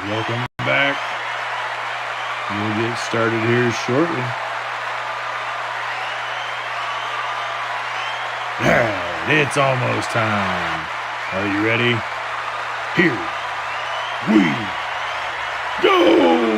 Welcome back. We'll get started here shortly. Alright, it's almost time. Are you ready? Here we go!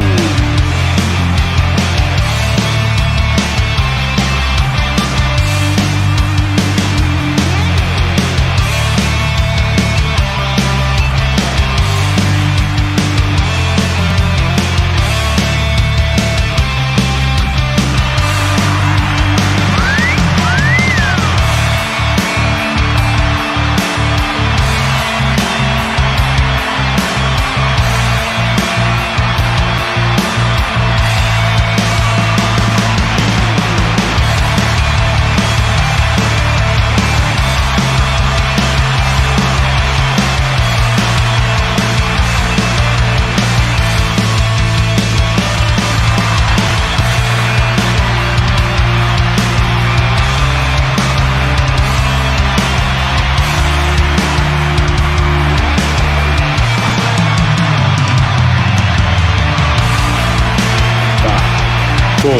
Four,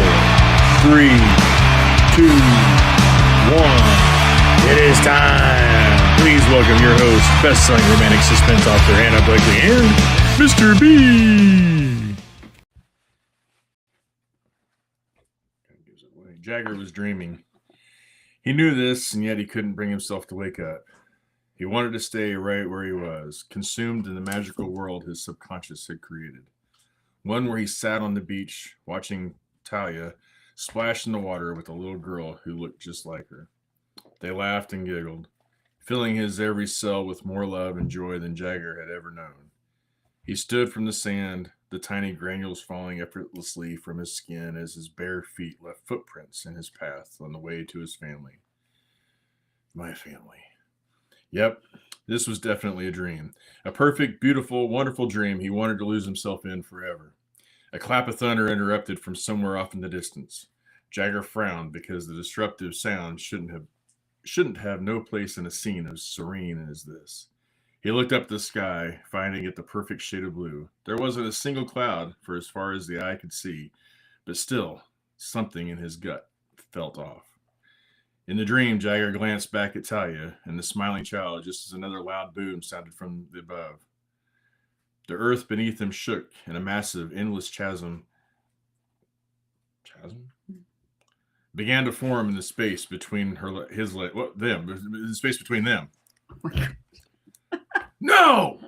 three, two, one. It is time. Please welcome your host, best-selling romantic suspense author Hannah Blakely, and Mr. B. Jagger was dreaming. He knew this, and yet he couldn't bring himself to wake up. He wanted to stay right where he was, consumed in the magical world his subconscious had created. One where he sat on the beach, watching Talia splashed in the water with a little girl who looked just like her. They laughed and giggled, filling his every cell with more love and joy than Jagger had ever known. He stood from the sand, the tiny granules falling effortlessly from his skin as his bare feet left footprints in his path on the way to his family. My family. Yep, this was definitely a dream. A perfect, beautiful, wonderful dream he wanted to lose himself in forever. A clap of thunder interrupted from somewhere off in the distance. Jagger frowned because the disruptive sound shouldn't have no place in a scene as serene as this. He looked up at the sky, finding it the perfect shade of blue. There wasn't a single cloud for as far as the eye could see, but still, something in his gut felt off. In the dream, Jagger glanced back at Talia and the smiling child just as another loud boom sounded from the above. The earth beneath him shook, and a massive, endless chasm began to form in the space between the space between them. Oh my God. No!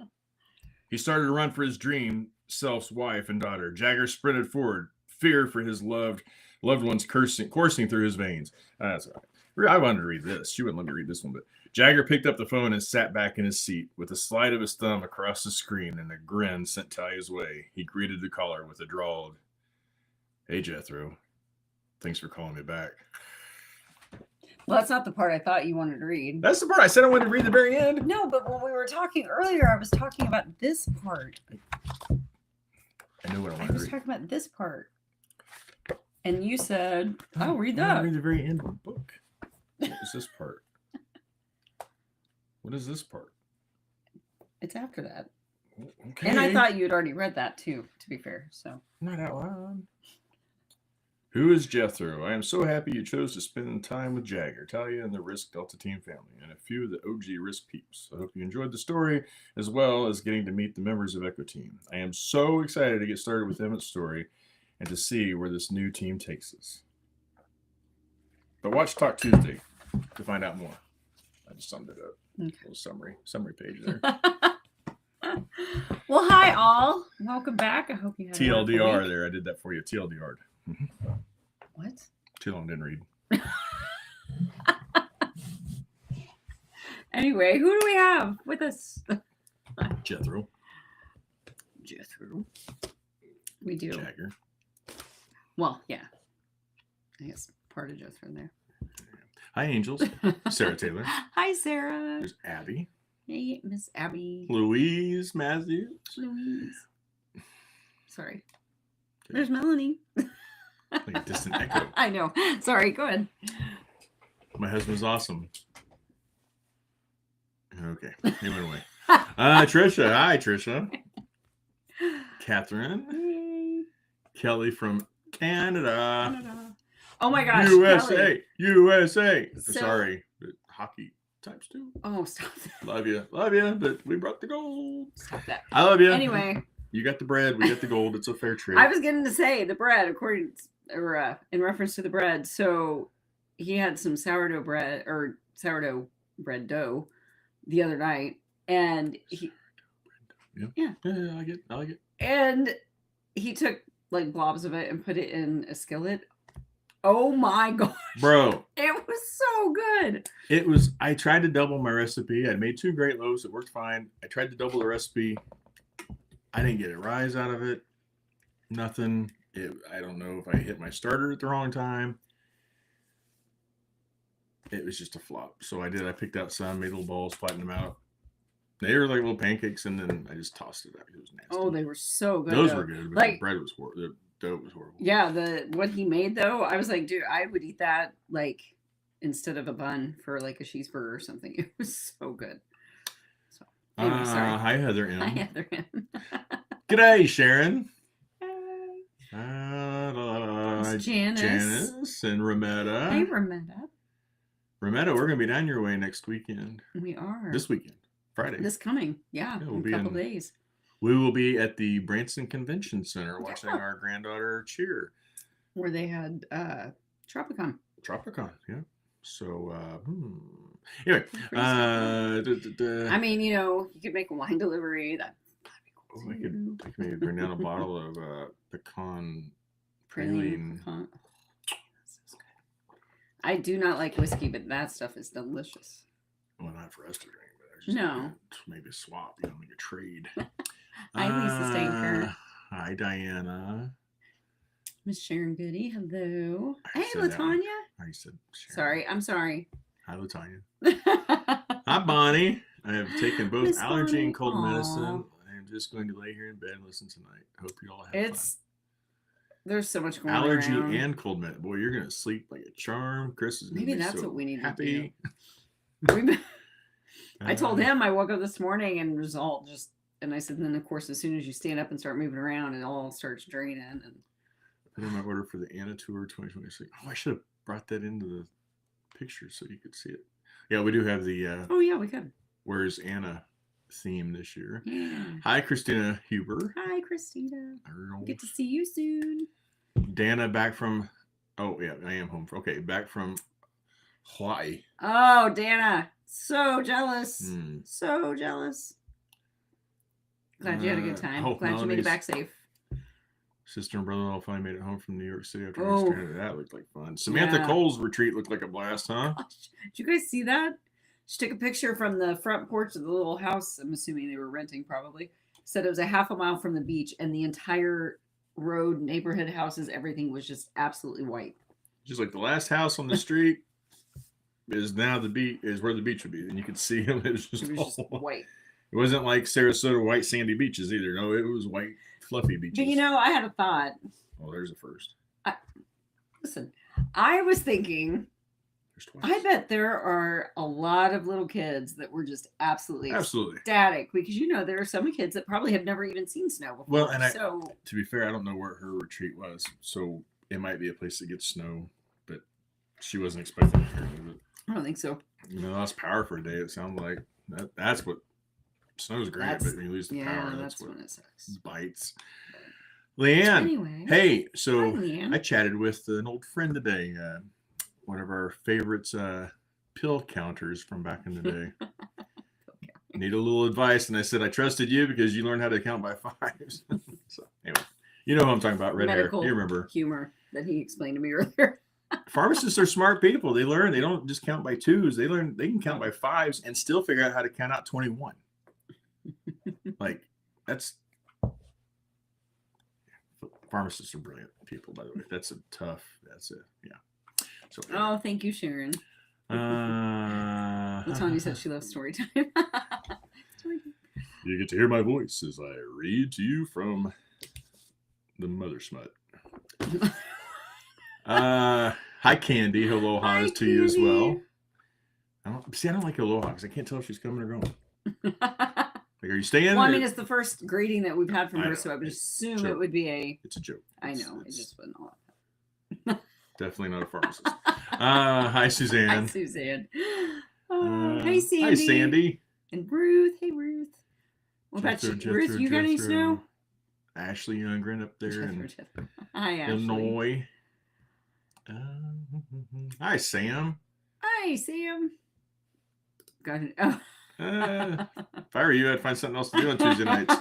He started to run for his dream self's wife and daughter. Jagger sprinted forward, fear for his loved ones coursing through his veins. That's all right. I wanted to read this. She wouldn't let me read this one, but Jagger picked up the phone and sat back in his seat with a slide of his thumb across the screen and a grin sent Talia's way. He greeted the caller with a drawled, "Hey, Jethro. Thanks for calling me back." Well, that's not the part I thought you wanted to read. That's the part I said I wanted to read the very end. No, but when we were talking earlier, I was talking about this part. I knew what I I wanted to was read. talking about this part. And you said, "Oh, read I wanna that." read the very end of the book. What is this part? What is this part? It's after that. Okay. And I thought you had already read that too, to be fair. So Not out loud. Who is Jethro? I am so happy you chose to spend time with Jagger, Talia, and the Risk Delta Team family, and a few of the OG Risk peeps. I hope you enjoyed the story, as well as getting to meet the members of Echo Team. I am so excited to get started with Emmett's story and to see where this new team takes us. But watch Talk Tuesday to find out more. I just summed it up. Okay. A little summary page there. Well, hi all. Welcome back. I hope you had a wonderful TLDR week. there. I did that for you. TLDR. What? Too long, didn't read. Anyway, who do we have with us? Jethro. Jethro. We do. Jagger. Well, yeah. I guess part of Jethro there. Hi, Angels. Sarah Taylor. Hi, Sarah. There's Abby. Hey, Miss Abby. Louise Matthews. Louise. Sorry. There's Melanie. Like a distant echo. I know. Sorry, go ahead. My husband's awesome. Okay, he went away. Trisha. Hi, Trisha. Catherine. Yay. Kelly from Canada. Canada. Oh my gosh, USA. Kelly. USA. So- Sorry, but hockey types too. Oh, stop that. Love you. Love you. But we brought the gold. Stop that. I love you. Anyway, You got the bread. We got the gold. It's a fair trade. I was getting to say the bread, according or in reference to the bread. So he had some sourdough bread dough the other night, and he yeah, I like it. I like it. and he took like blobs of it and put it in a skillet. Oh my gosh, Bro. it was so good. It was, I tried to double my recipe. I made 2 great loaves. It worked fine. I tried to double the recipe. I didn't get a rise out of it. Nothing. I don't know if I hit my starter at the wrong time. It was just a flop. So I picked out some, made little balls, flattened them out. They were like little pancakes, and then I just tossed it out. It was nasty. Oh, they were so good. Those though. were good, but Like- the bread was horrible. The dough was horrible. Yeah, what he made though, I was like, dude, I would eat that like instead of a bun for like a cheeseburger or something. It was so good. So anyway, sorry. Hi, Heather M. Hi, Heather. G'day, Sharon. It's Janice. Janice and Rametta. Hey, Rametta. Rametta, we're going to be down your way next weekend. We are. This weekend, Friday. This coming. Yeah, Yeah, we'll in be a couple in- days. We will be at the Branson Convention Center watching Yeah. our granddaughter cheer. Where they had Tropicon. Tropicon, yeah. So, anyway. I mean, you could make a wine delivery. That'd be cool. I could maybe bring down a bottle of pecan Praline. praline. That sounds good. I do not like whiskey, but that stuff is delicious. Well, not for us to drink, but I just No. maybe a swap, make a trade. Hi, Lisa Stanker. Hi, Diana. Miss Sharon Goody, hello. I Hey, said that one. Latanya. I said, Sharon. Sorry, I'm sorry. Hi, Latanya. Hi, Bonnie. I have taken both Miss allergy Bonnie. and cold Aw. medicine. I am just going to lay here in bed and listen tonight. Hope you all have There's so much fun. going Allergy around. and cold medicine. Boy, you're going to sleep like a charm. Chris is going to Maybe be that's so what we need to happy. I told him I woke up this morning and and I said, then of course, as soon as you stand up and start moving around, it all starts draining. And Put in my order for the Anna Tour 2026. Oh, I should have brought that into the picture so you could see it. Yeah, we do have the oh yeah, we could. Where's Anna theme this year. Yeah. Hi, Christina Huber. Hi, Christina. Earl. Get to see you soon. Dana back from, oh yeah, I am home. Okay, back from Hawaii. Oh, Dana. So jealous. Hmm. So jealous. Glad you had a good time. oh, Glad you made it Melody's- back safe. Sister and brother-in-law finally made it home from New York City after Oh. being stranded. That looked like fun. Samantha Yeah. Cole's retreat looked like a blast, huh? Gosh, did you guys see that? She took a picture from the front porch of the little house. I'm assuming they were renting, probably. Said it was a half a mile from the beach, and the entire road, neighborhood houses, everything was just absolutely white. Just like the last house on the street is now the beach, is where the beach would be. And you could see them. It was just, It was just white. It wasn't like Sarasota white sandy beaches either. No, it was white fluffy beaches. But I had a thought. Oh, there's a first. Listen, I was thinking, There's twice. I bet there are a lot of little kids that were just absolutely Absolutely. ecstatic because there are some kids that probably have never even seen snow before. Well, and so to be fair, I don't know where her retreat was, so it might be a place that gets snow, but she wasn't expecting it. Apparently. I don't think so. But, lost power for a day. It sounded like that's what snow's great, That's- but when you lose the Yeah, power, that's what when it sucks. bites. Leanne, Anyway, hey, hi, so Leanne. I chatted with an old friend today, one of our favorites, pill counters from back in the day. Need a little advice, and I said I trusted you because you learned how to count by fives. So anyway, you know who I'm talking about, red Medical hair. You remember? humor that he explained to me earlier. Pharmacists are smart people. They learn. They don't just count by twos. They learn. They can count by fives and still figure out how to count out 21. Like that's. Pharmacists are brilliant people, by the way. That's yeah. So Oh, thank you, Sharon. Latanya said she loves story time. Story time. You get to hear my voice as I read to you from the Mother Smut. Hi, Candy. Aloha Hi, to you as Candy. well. I don't like Aloha because I can't tell if she's coming or going. Like, are you staying? Well, I mean, it's the first greeting that we've had from I her, know. so I would assume Joke. it would be a. It's a joke. I know. It just wasn't all. Definitely not a pharmacist. Hi, Suzanne. Hi, Suzanne. Hey, Sandy. Hi, Sandy. And Ruth. Hey, Ruth. What about you, Ruth? You got any snow? Ashley Youngren up there in Hi, Ashley. Illinois. Hi, Sam. Hi, Sam. Got it. Oh. If I were you, I'd find something else to do on Tuesday nights.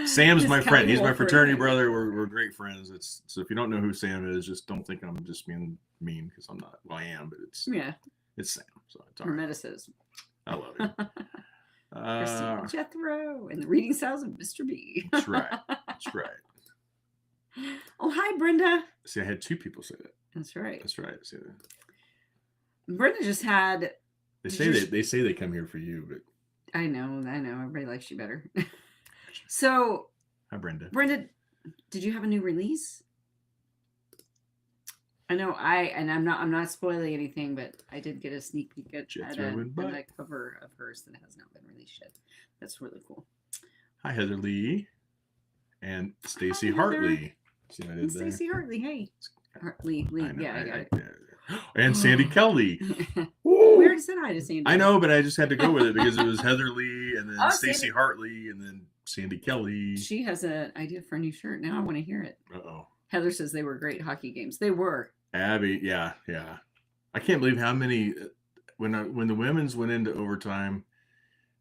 Sam's my friend. He's my fraternity brother. We're great friends. So if you don't know who Sam is, just don't think I'm just being mean, because I'm not. Well, I am, but it's Sam. So it's all right. Hermeticism. I love it. Christine Jethro and the reading styles of Mr. B. That's right. That's right. Oh, hi, Brenda. See, I had two people say that. That's right. That's right. See that. Brenda just had. They say they come here for you, but I know. Everybody likes you better. So, hi, Brenda. Brenda, did you have a new release? I know I'm not spoiling anything, but I did get a sneak peek at a cover of hers that has not been released yet. That's really cool. Hi, Heather Lee and Stacy Hartley. See what I did there? Stacy Hartley, hey. Hartley, yeah, I got it. And Sandy Kelly. We already said hi to Sandy. I know, but I just had to go with it because it was Heather Lee and then Stacy Hartley and then Sandy Kelly. She has an idea for a new shirt. Now I want to hear it. Uh-oh. Heather says they were great hockey games. They were. Abby, yeah. I can't believe how many when the women's went into overtime.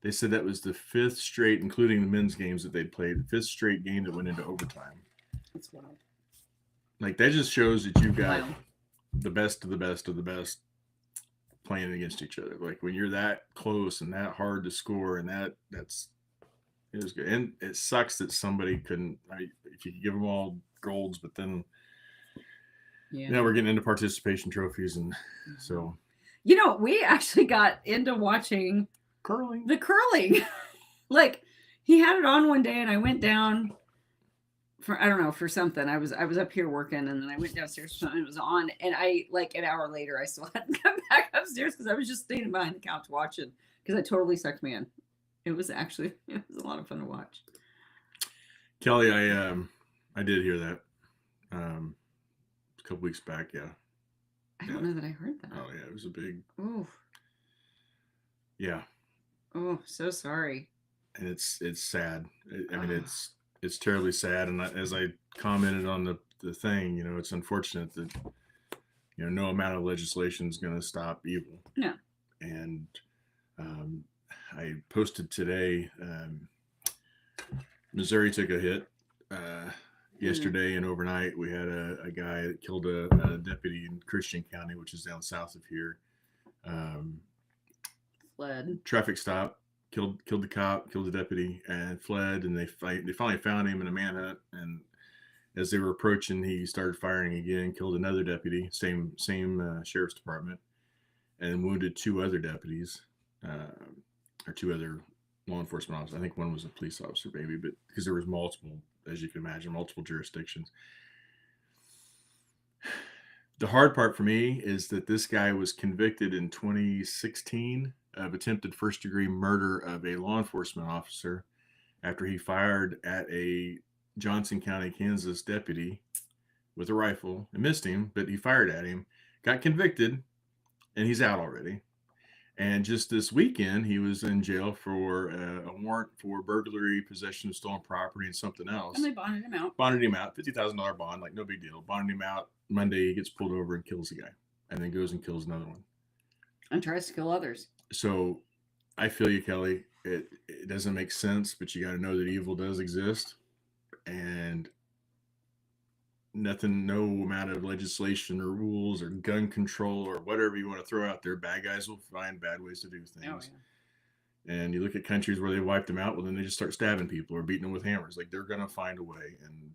They said that was the fifth straight, including the men's games that they'd played, the fifth straight game that went into overtime. That's wild. like that just shows that you've got the best of the best of the best playing against each other. Like when you're that close and that hard to score, and it was good. And it sucks that somebody couldn't. If you could give them all golds, but then we're getting into participation trophies, and so we actually got into watching curling. Like he had it on one day, and I went down for something. I was up here working, and then I went downstairs and it was on, and I like an hour later I still hadn't come back upstairs because I was just standing behind the couch watching because I totally sucked me in. It was a lot of fun to watch. Kelly, I did hear that a couple weeks back. I don't know that I heard that. Oh yeah, it was a big. Oh. Yeah. Oh, so sorry. And it's sad. I mean, it's terribly sad. And as I commented on the thing, it's unfortunate that no amount of legislation is going to stop evil. No. And I posted today. Missouri took a hit yesterday and overnight. We had a guy that killed a deputy in Christian County, which is down south of here. Fled. Traffic stop. Killed the cop, killed the deputy, and fled. And they finally found him in a manhunt. And as they were approaching, he started firing again. Killed another deputy, same sheriff's department, and wounded two other deputies, or two other law enforcement officers. I think one was a police officer, maybe, but because there was multiple, as you can imagine, multiple jurisdictions. The hard part for me is that this guy was convicted in 2016 of attempted first-degree murder of a law enforcement officer after he fired at a Johnson County, Kansas deputy with a rifle and missed him, but he fired at him, got convicted, and he's out already. And just this weekend, he was in jail for a warrant for burglary, possession of stolen property, and something else. And they bonded him out. $50,000 bond, like no big deal. Bonded him out. Monday, he gets pulled over and kills the guy, and then goes and kills another one. And tries to kill others. So I feel you, Kelly. It doesn't make sense, but you got to know that evil does exist. And no amount of legislation or rules or gun control or whatever you want to throw out there, bad guys will find bad ways to do things. Oh, yeah. And you look at countries where they wiped them out, well, then they just start stabbing people or beating them with hammers. Like, they're going to find a way. And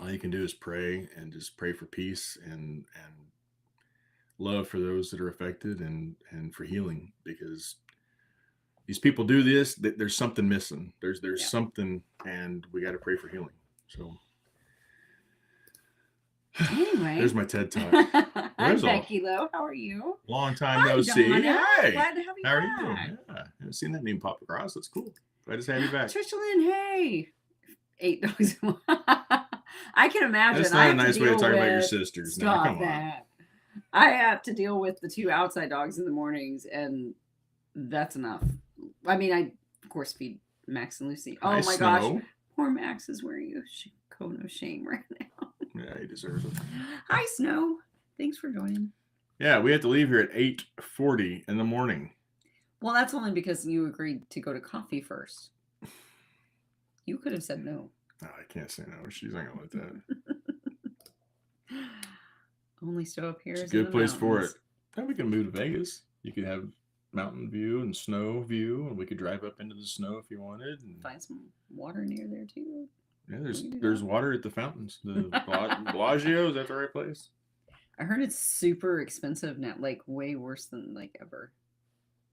all you can do is pray, and just pray for peace and love for those that are affected, and for healing, because these people do this. There's something missing. There's something, and we got to pray for healing. So Anyway. There's my TED Talk. I'm There's a Becky Lowe. How are you? long time Hi, no see. Donna. Hey, Glad to have you how are back. you doing? Yeah, I haven't seen that name pop across. That's cool. Glad to have you back. Trisha Lynn, hey. 8 dogs. I can imagine. That's I not a have nice to way to deal talk about your with- sisters. Now, Stop come on. that. I have to deal with the 2 outside dogs in the mornings, and that's enough. I mean, I of course feed Max and Lucy. Oh Hi, my Snow. gosh, poor Max is wearing a cone of shame right now. Yeah, he deserves it. Hi, Snow. Thanks for joining. Yeah, we had to leave here at 8:40 in the morning. Well, that's only because you agreed to go to coffee first. You could have said no. Oh, I can't say no. She's not gonna let that. Only stove up here It's a is in good the place for it. mountains. Then we can move to Vegas. You could have mountain view and snow view, and we could drive up into the snow if you wanted. And Find some water near there too. yeah, we can do there's that. water at the fountains. The Bellagio, is that the right place? I heard it's super expensive now, like way worse than like ever.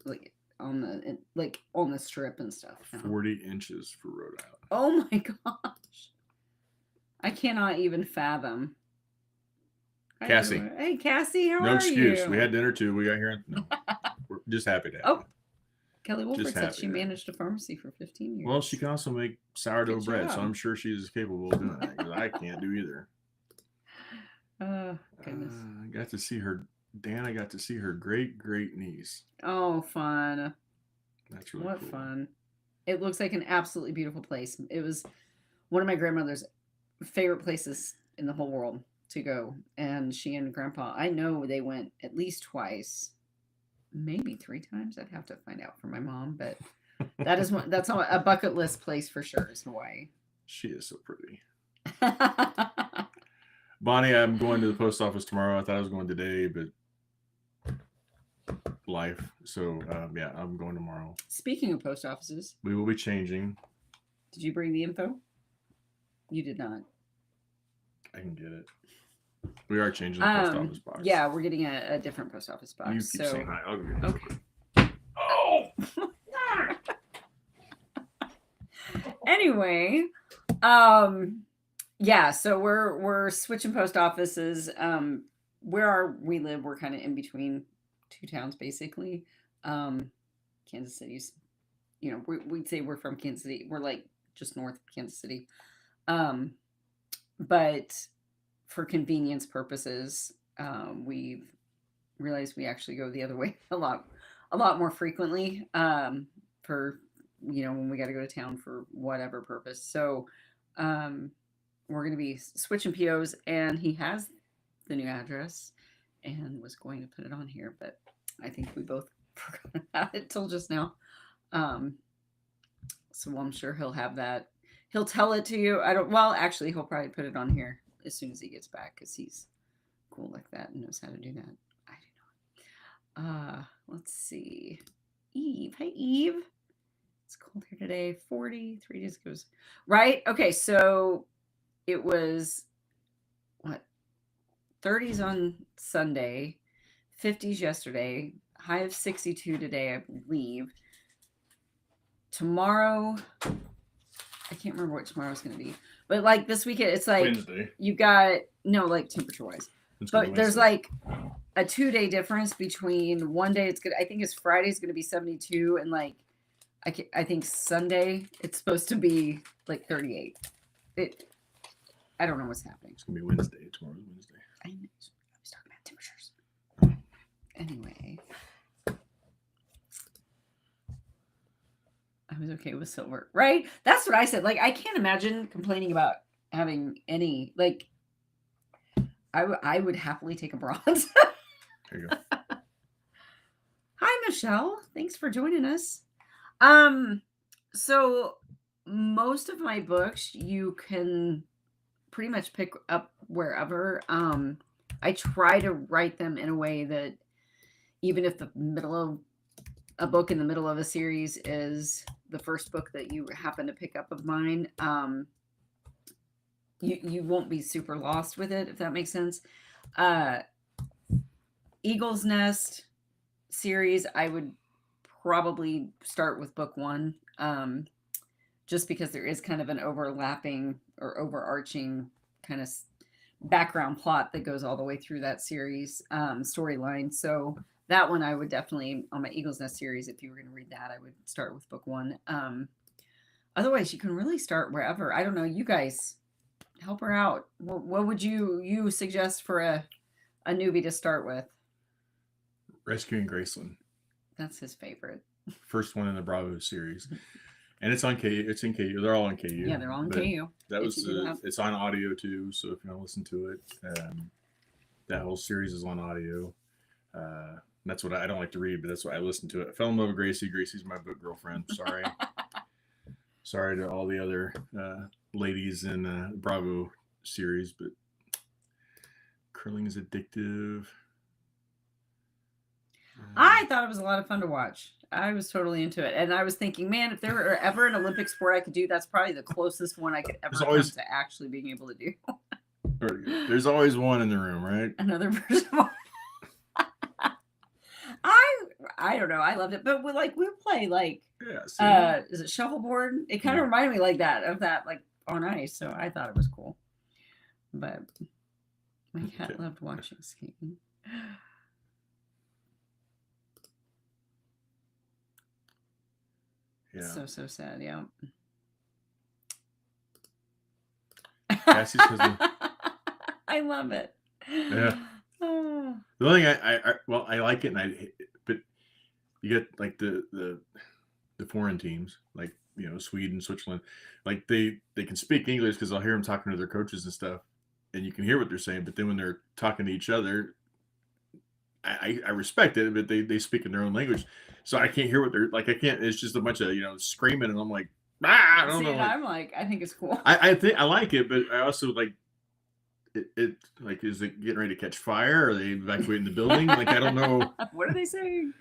Like on the strip and stuff. now. 40 inches for Rhode Island. Oh my gosh. I cannot even fathom. Hi, Cassie. everyone. Hey Cassie, how No are excuse. you? We had dinner too. We got here. No, we're just happy to have Oh, you. Kelly Wolford Just said happy she to have managed a pharmacy for 15 years. Well, she can also make sourdough Good bread, so job. I'm sure she's capable of doing that because I can't do either. Oh, goodness. I got to see her. Dan, I got to see her great niece. Oh, fun. That's really What cool. fun. It looks like an absolutely beautiful place. It was one of my grandmother's favorite places in the whole world to go. And she and Grandpa, I know they went at least twice, maybe 3 times. I'd have to find out from my mom, but that's a bucket list place for sure is Hawaii. She is so pretty. Bonnie, I'm going to the post office tomorrow. I thought I was going today, but life. So yeah, I'm going tomorrow. Speaking of post offices, We will be changing. did you bring the info? You did not. I can get it. We are changing the post office box. Yeah, we're getting a different post office box. You keep saying hi. I'll go get it. Okay. Oh! Anyway, yeah, so we're switching post offices. Where we live, we're kind of in between 2 towns basically. Kansas City's, we'd say we're from Kansas City. We're like just north of Kansas City. But for convenience purposes, we've realized we actually go the other way a lot more frequently. For when we got to go to town for whatever purpose. So we're going to be switching POs, and he has the new address and was going to put it on here, but I think we both forgot about it till just now. So I'm sure he'll have that. He'll tell it to you. Actually, he'll probably put it on here as soon as he gets back because he's cool like that and knows how to do that. I do not. Let's see. Eve. Hi, Eve. It's cold here today. 40, 3 days ago. Right? Okay, so it was, 30s on Sunday, 50s yesterday, high of 62 today, I believe. Tomorrow, I can't remember what tomorrow's going to be. But like this weekend, it's like Wednesday. you got, temperature-wise. But there's like a 2-day difference between one day it's good. I think it's Friday's going to be 72, and like I think Sunday it's supposed to be like 38. I don't know what's happening. It's gonna be Wednesday. Tomorrow's Wednesday. I was talking about temperatures. Anyway, I was okay with silver, right? That's what I said. Like, I can't imagine complaining about having any. Like, I would happily take a bronze. There you go. Hi, Michelle. Thanks for joining us. So most of my books you can pretty much pick up wherever. I try to write them in a way that even if the middle of a book in the middle of a series is the first book that you happen to pick up of mine, you won't be super lost with it, if that makes sense. Eagle's Nest series, I would probably start with book 1, just because there is kind of an overlapping or overarching kind of background plot that goes all the way through that series storyline. So that one I would definitely, on my Eagle's Nest series, if you were going to read that, I would start with book one. Otherwise, you can really start wherever. I don't know. You guys help her out. What would you suggest for a newbie to start with? Rescuing Graceland. That's his favorite. First one in the Bravo series. And it's on KU. It's in KU. They're all on KU. Yeah, they're all on KU. That was it's on audio too. So if you want to listen to it, that whole series is on audio. That's what I don't like to read, but that's why I listen to it. I fell in love with Gracie. Gracie's my book girlfriend. Sorry, sorry to all the other ladies in Bravo series, but curling is addictive. I thought it was a lot of fun to watch. I was totally into it. And I was thinking, man, if there were ever an Olympic sport I could do, that's probably the closest one I could ever come to actually being able to do. There's always one in the room, right? Another person. I don't know. I loved it. But we play is it shuffleboard? It kind of reminded me like that, of that, like on ice. So I thought it was cool. But my cat loved watching skiing. Yeah. So sad, yeah. Cassie's cousin. I love it. Yeah. The only thing I like it, but you get like the foreign teams, like Sweden, Switzerland, like they can speak English because I'll hear them talking to their coaches and stuff, and you can hear what they're saying. But then when they're talking to each other, I respect it, but they speak in their own language, so I can't hear what they're like. I can't. It's just a bunch of screaming, and I'm like, I don't know. I'm like, I think it's cool. I think I like it, but I also like it. Like, is it getting ready to catch fire? Are they evacuating the building? Like, I don't know. What are they saying?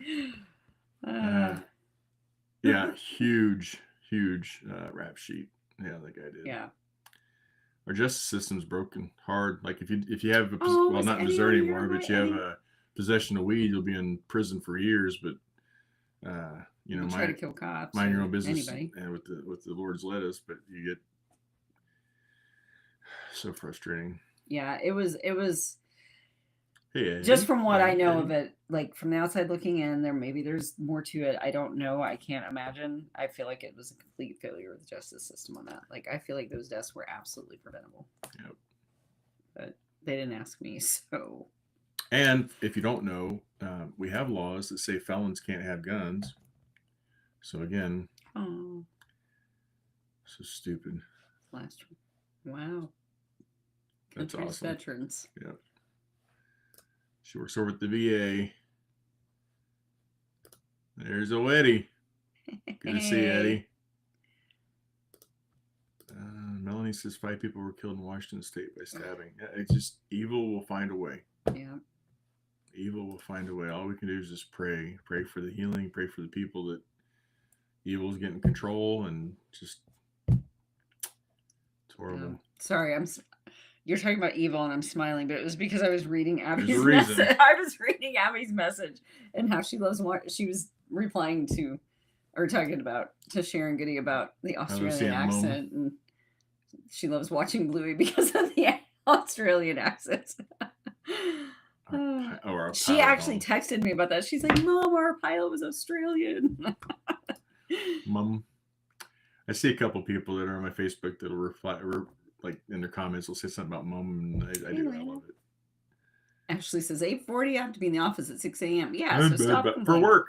Yeah, huge rap sheet. Yeah, that guy did. Yeah. Our justice system's broken hard. Like if you have not in Missouri anymore, but you have a possession of weed, you'll be in prison for years. But try to kill cops, mind your own business, anybody. and with the Lord's lettuce. But you get so frustrating. Yeah, it was. Hey, just from what I know of it, like from the outside looking in, there's more to it. I don't know. I can't imagine. I feel like it was a complete failure of the justice system on that. Like, I feel like those deaths were absolutely preventable. Yep. But they didn't ask me, so. And if you don't know, we have laws that say felons can't have guns. So again, so stupid. Last one. Wow. That's awesome. Veterans. Yep. She works over at the VA. There's old Eddie. Good to see you, Eddie. Melanie says 5 people were killed in Washington State by stabbing. Yeah, it's just evil will find a way. Yeah. Evil will find a way. All we can do is just pray. Pray for the healing. Pray for the people that evil's getting control, and just it's horrible. Sorry, you're talking about evil and I'm smiling, but it was because I was reading Abby's message. I was reading Abby's message and how she loves she was replying to, or talking about, to Sharon Goody about the Australian accent. And she loves watching Bluey because of the Australian accent. She actually texted me about that. She's like, Mom, our pilot was Australian. Mom, I see a couple people that are on my Facebook that'll reply, like in their comments, will say something about Mom, and I do. I love it. Ashley says 8:40. I have to be in the office at 6 a.m. Yeah, so stop for work.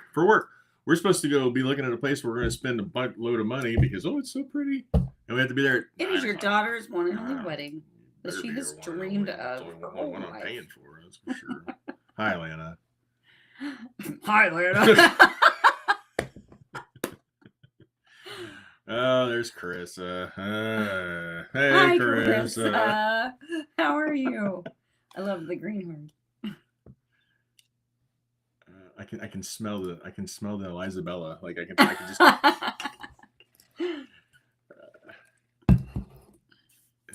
We're supposed to be looking at a place where we're going to spend a load of money because it's so pretty, and we have to be there. It is your daughter's one and only wedding that she has dreamed of. It's only one I'm paying for, that's for sure. Hi, Lana. Hi, Lana. Oh, there's Carissa. Hey, Hi, Carissa. How are you? I love the greenhorn. I can smell the Elizabella. Like I can just.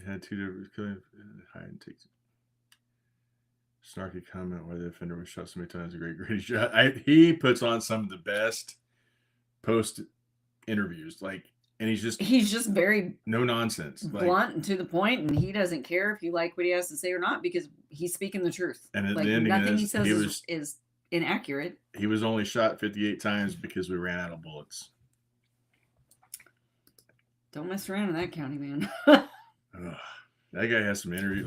Had 2 different hide and take. Snarky comment why the offender was shot so many times. A great shot. He puts on some of the best post interviews. Like and he's just very no nonsense, blunt and to the point, and he doesn't care if you like what he has to say or not because he's speaking the truth. And at like the ending nothing he is, says is inaccurate. He was only shot 58 times because we ran out of bullets. Don't mess around in that county, man. That guy has some interview,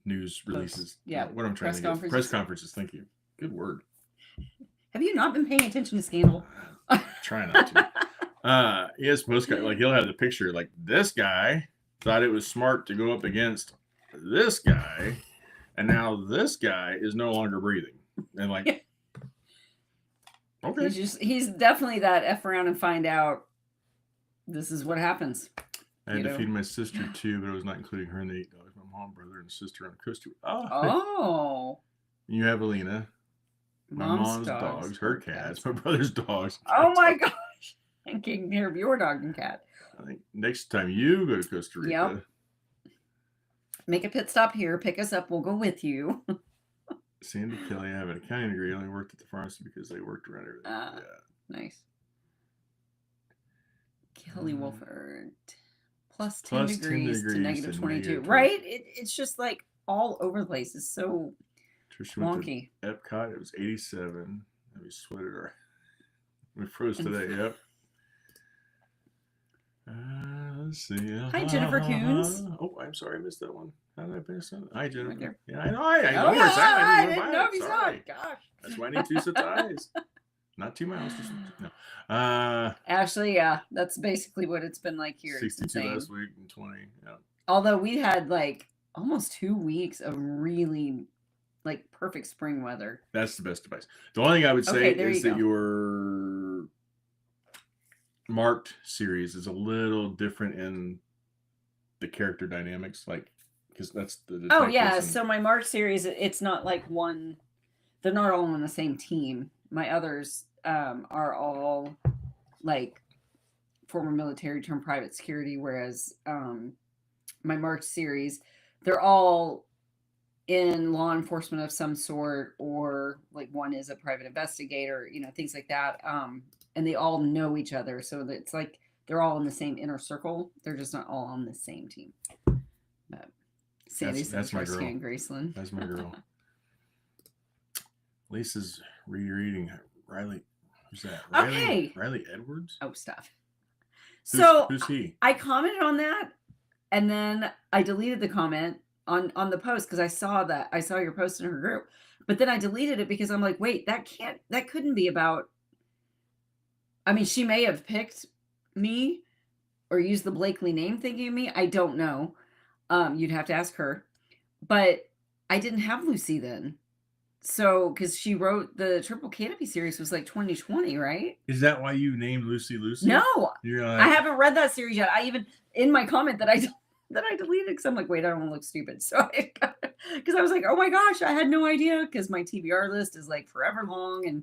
news releases. Yeah, what I'm trying to get. Press conferences. Thank you. Good word. Have you not been paying attention to Scandal? Try not to. He has postcard, like he'll have the picture, like this guy thought it was smart to go up against this guy, and now this guy is no longer breathing. And like, okay, he's definitely that F around and find out. This is what happens. I had to feed my sister too, but it was not including her and the $8. My mom, brother, and sister on a coaster. Oh. You have Alina. My mom's dogs, her cats, my brother's dogs. Oh my gosh. And taking care of your dog and cat. I think next time you go to Costa Rica. Yep. Make a pit stop here. Pick us up. We'll go with you. Sandy Kelly, I have an accounting degree. I only worked at the pharmacy because they worked around everything. Yeah. Nice. Kelly Wolford. Plus 10 degrees to negative 22. Right? It's just like all over the place. It's so wonky. Epcot, it was 87. And we sweated we froze today. Yep. Let's see. Hi, Jennifer Coons. Oh, I'm sorry, I missed that one. How did I miss that? Hi, Jennifer. Right yeah, I know. I know where it's at. I didn't know if you saw it. Gosh. That's why I need 2 sets of eyes. Not 2 miles. No. Actually, yeah, that's basically what it's been like here. 62 last week and 20. Yeah. Although we had like almost 2 weeks of really like perfect spring weather. That's the best advice. The only thing I would say is that your marked series is a little different in the character dynamics, like because that's the oh yeah. So my marked series, it's not like one. They're not all on the same team. My others are all like former military turned private security, whereas my marked series, they're all in law enforcement of some sort, or like one is a private investigator, things like that. And they all know each other. So it's like they're all in the same inner circle. They're just not all on the same team. But Sandy's that's my girl. Graceland. That's my girl. Lisa's rereading Riley. Who's that? Riley Edwards? Oh, stuff. Who's he? I commented on that, and then I deleted the comment on the post because I saw your post in her group. But then I deleted it because I'm like, wait, that couldn't be about. I mean, she may have picked me or used the Blakely name thinking of me. I don't know. You'd have to ask her. But I didn't have Lucy then. So, because she wrote the Triple Canopy series was like 2020, right? Is that why you named Lucy? No, I haven't read that series yet. I even in my comment that I deleted because I'm like, wait, I don't want to look stupid. So, because I was like, oh my gosh, I had no idea because my TBR list is like forever long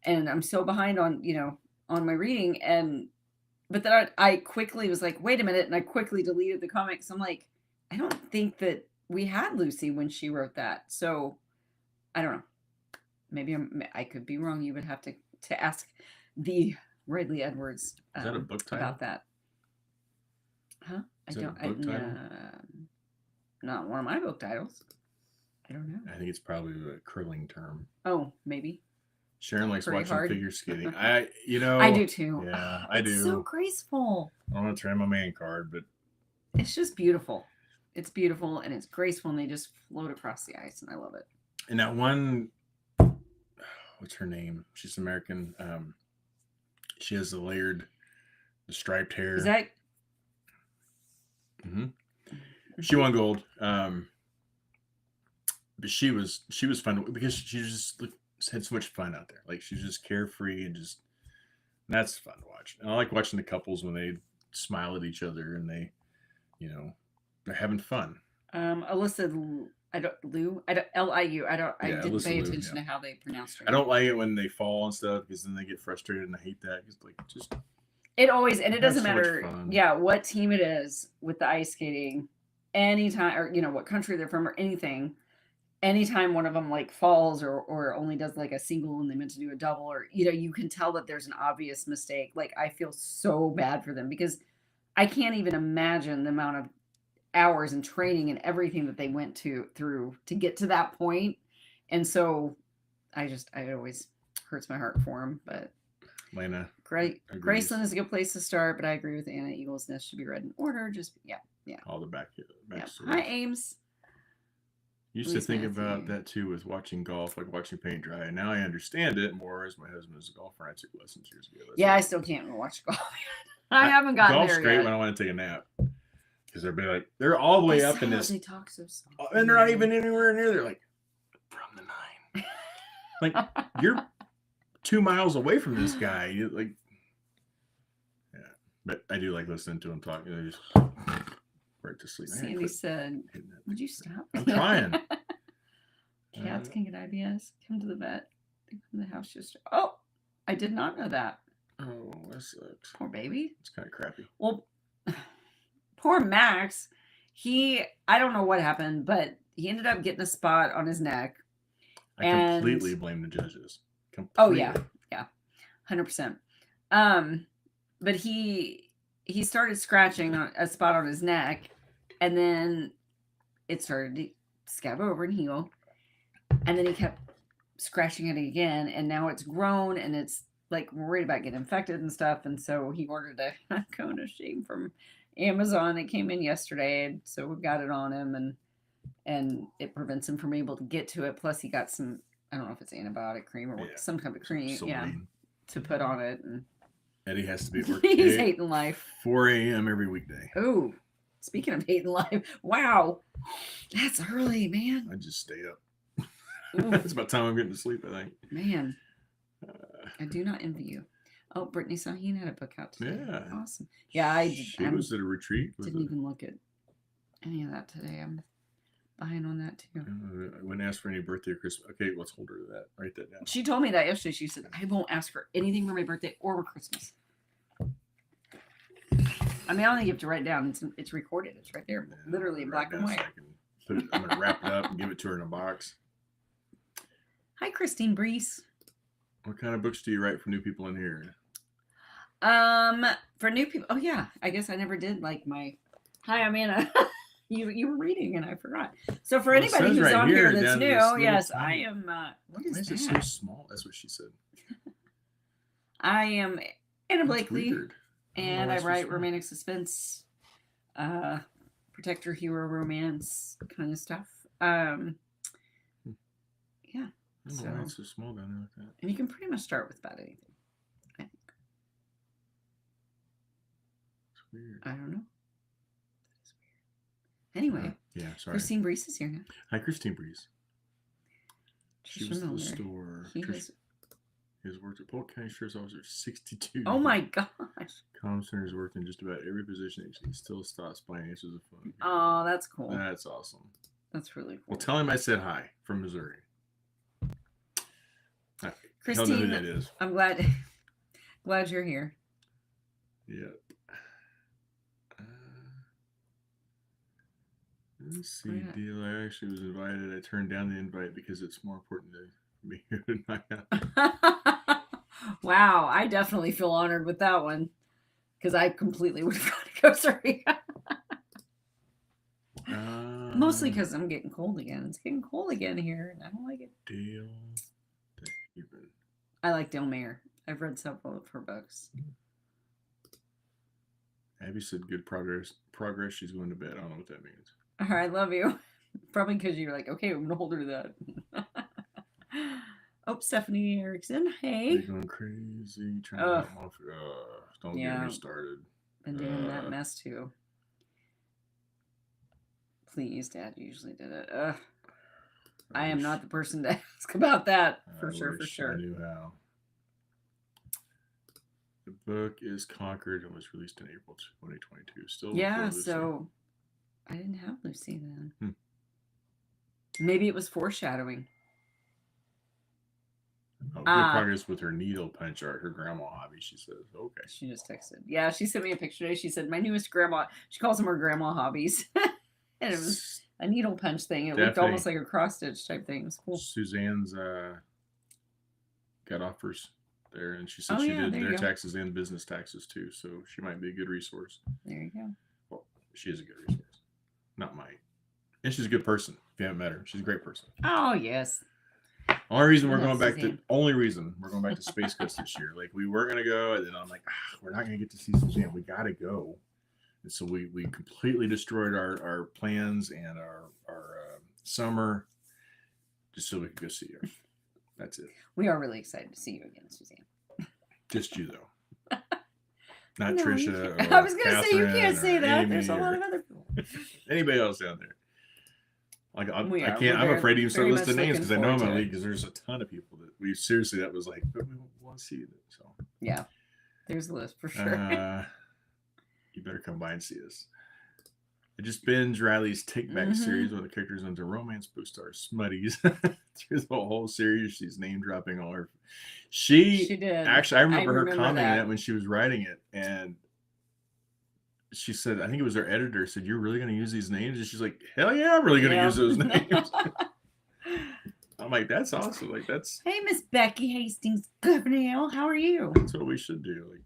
and I'm so behind on on my reading but then I quickly was like, wait a minute, and I quickly deleted the comment because I'm like, I don't think that we had Lucy when she wrote that, so. I don't know. Maybe I could be wrong. You would have to ask the Riley Edwards is that a book title? About that. Huh? Is that a book title? Not one of my book titles. I don't know. I think it's probably a curling term. Oh, maybe. Sharon likes watching figure skating. I do too. Yeah, I do. It's so graceful. I don't want to try my man card, but it's just beautiful. It's beautiful and it's graceful, and they just float across the ice, and I love it. And that one, what's her name? She's American. She has the striped hair. Is that? Mm-hmm. She won gold. But she was fun because she just had so much fun out there. Like she's just carefree and that's fun to watch. And I like watching the couples when they smile at each other and they, they're having fun. Alyssa. Liu. L-I-U. I didn't pay attention to how they pronounced her. I don't like it when they fall and stuff because then they get frustrated and I hate that. It always, and it doesn't matter, what team it is with the ice skating, anytime, or what country they're from or anything. anytime one of them like falls or only does like a single and they meant to do a double, or you can tell that there's an obvious mistake. Like I feel so bad for them because I can't even imagine the amount of hours and training and everything that they went through to get to that point. And so I always hurts my heart for them. But Lena. Great. agrees. Graceland is a good place to start, but I agree with Anna. Eagle's Nest should be read in order. Just yeah. All the back Hi, stories. Ames. Used to Louise think Matthew. about that too with watching golf, like watching paint dry. And now I understand it more as my husband is a golfer. I took lessons years ago. Yeah, I still can't watch golf. I haven't gotten golf's there great yet. when I want to take a nap. Because they'll be like, they're all the way up in this. They talk so soft. And they're not even anywhere near. They're like, from the 9. Like, you're 2 miles away from this guy. You like, yeah. But I do like listening to him talk. Just right to sleep. Sandy said, would you stop? I'm trying. Cats can get IBS. Come to the vet. They come to the house just. Oh, I did not know that. Oh, that sucks. Poor baby. It's kind of crappy. Well, poor Max. I don't know what happened, but he ended up getting a spot on his neck. I completely blame the judges. Oh yeah, 100%. But he started scratching on a spot on his neck, and then it started to scab over and heal, and then he kept scratching it again, and now it's grown, and it's like worried about getting infected and stuff, and so he ordered a cone of shame from Amazon. It came in yesterday, and so we've got it on him, and it prevents him from able to get to it. Plus, he got some, I don't know if it's antibiotic cream or some type of cream, to put on it. And Eddie has to be at work. He's hating life. 4 a.m. every weekday. Oh, speaking of hating life, wow, that's early, man. I just stay up. It's about time I'm getting to sleep, I think. Man, I do not envy you. Oh, Brittany Sahin had a book out today. Yeah. Awesome. Yeah, I did. She was at a retreat. Didn't even look at any of that today. I'm behind on that too. I wouldn't ask for any birthday or Christmas. Okay, let's hold her to that. Write that down. She told me that yesterday. She said, I won't ask for anything for my birthday or Christmas. I mean, I only have to write it down. It's recorded. It's right there, literally in black and white. So I'm going to wrap it up and give it to her in a box. Hi, Christine Brees. What kind of books do you write for new people in here? For new people. Oh yeah, I guess I never did like my. Hi, I'm Anna. you were reading and I forgot. So for anybody who's on here that's new, yes, I am. What is that? It's so small. That's what she said. I am Anna Blakely, Weird. and I write romantic suspense, protector hero romance kind of stuff. Yeah. I don't know why it's so small down there like that. And you can pretty much start with about anything. I think. It's weird. I don't know. That is weird. Anyway. Yeah, sorry. Christine Brees is here now. Hi, Christine Brees. She was at the Miller. store. He has worked at Polk County Sheriff's Officer 62. Oh my gosh. Comm Center has worked in just about every position. He still stops by and answers the phone. Oh, that's cool. That's awesome. That's really cool. Well, tell him I said hi from Missouri. Christine, tell him who that is. I'm glad you're here. Yep. Let's see, deal. I actually was invited. I turned down the invite because it's more important to me here tonight. Wow, I definitely feel honored with that one because I completely would have gone to Costa Rica. Mostly because I'm getting cold again. It's getting cold again here, and I don't like it. Dale. I like Dale Mayer. I've read several of her books. Abby said good progress. She's going to bed. I don't know what that means. All right, I love you. Probably because you're like, okay, I'm going to hold her to that. Oh, Stephanie Erickson. Hey. You're going crazy. Trying to get off. Don't get me started. Been doing that mess too. Please, Dad usually did it. I am not the person to ask about that. For sure. I knew how. The book is Conquered and was released in April 2022. Still. Yeah, so I didn't have Lucy then. Maybe it was foreshadowing. Good progress with her needle punch art, her grandma hobby, she says. Okay. She just texted. Yeah, she sent me a picture today. She said, my newest grandma, she calls them her grandma hobbies. And it was a needle punch thing. It looked almost like a cross stitch type thing. It was cool. Suzanne's got offers there, and she said Oh, she yeah, did there you their go. taxes and business taxes too, so she might be a good resource. There you go. Well, she is a good resource, not mine. And she's a good person. If you haven't met her, she's a great person. Oh, yes. Only reason I we're love going back Suzanne. to only reason we're going back to Space Coast this year. Like we were gonna go, and then I'm like, we're not gonna get to see Suzanne. We gotta go. And so we completely destroyed our plans and our summer just so we could go see her. That's it. We are really excited to see you again, Suzanne. Just you though. Not No, you Trisha. can't. Or I was gonna say you Catherine can't say or that. Amy There's a lot or of other people. anybody else down there. Like We I are. can't. We're I'm afraid to even start very listing much names because I know looking I'm forward to league because there's a ton of people that we seriously that was like, but we want to see it. So Yeah, there's a list for sure. you better come by and see us. I just binge Riley's Take Back series where the characters into romance boost our smutties through the whole series. She's name dropping all her. She did. Actually, I remember her commenting that when she was writing it, and she said, I think it was her editor said, "You're really going to use these names?" And she's like, "Hell yeah, I'm really going to use those names." I'm like, that's awesome. Like that's. Hey, Miss Becky Hastings, Governor, how are you? That's what we should do. Like.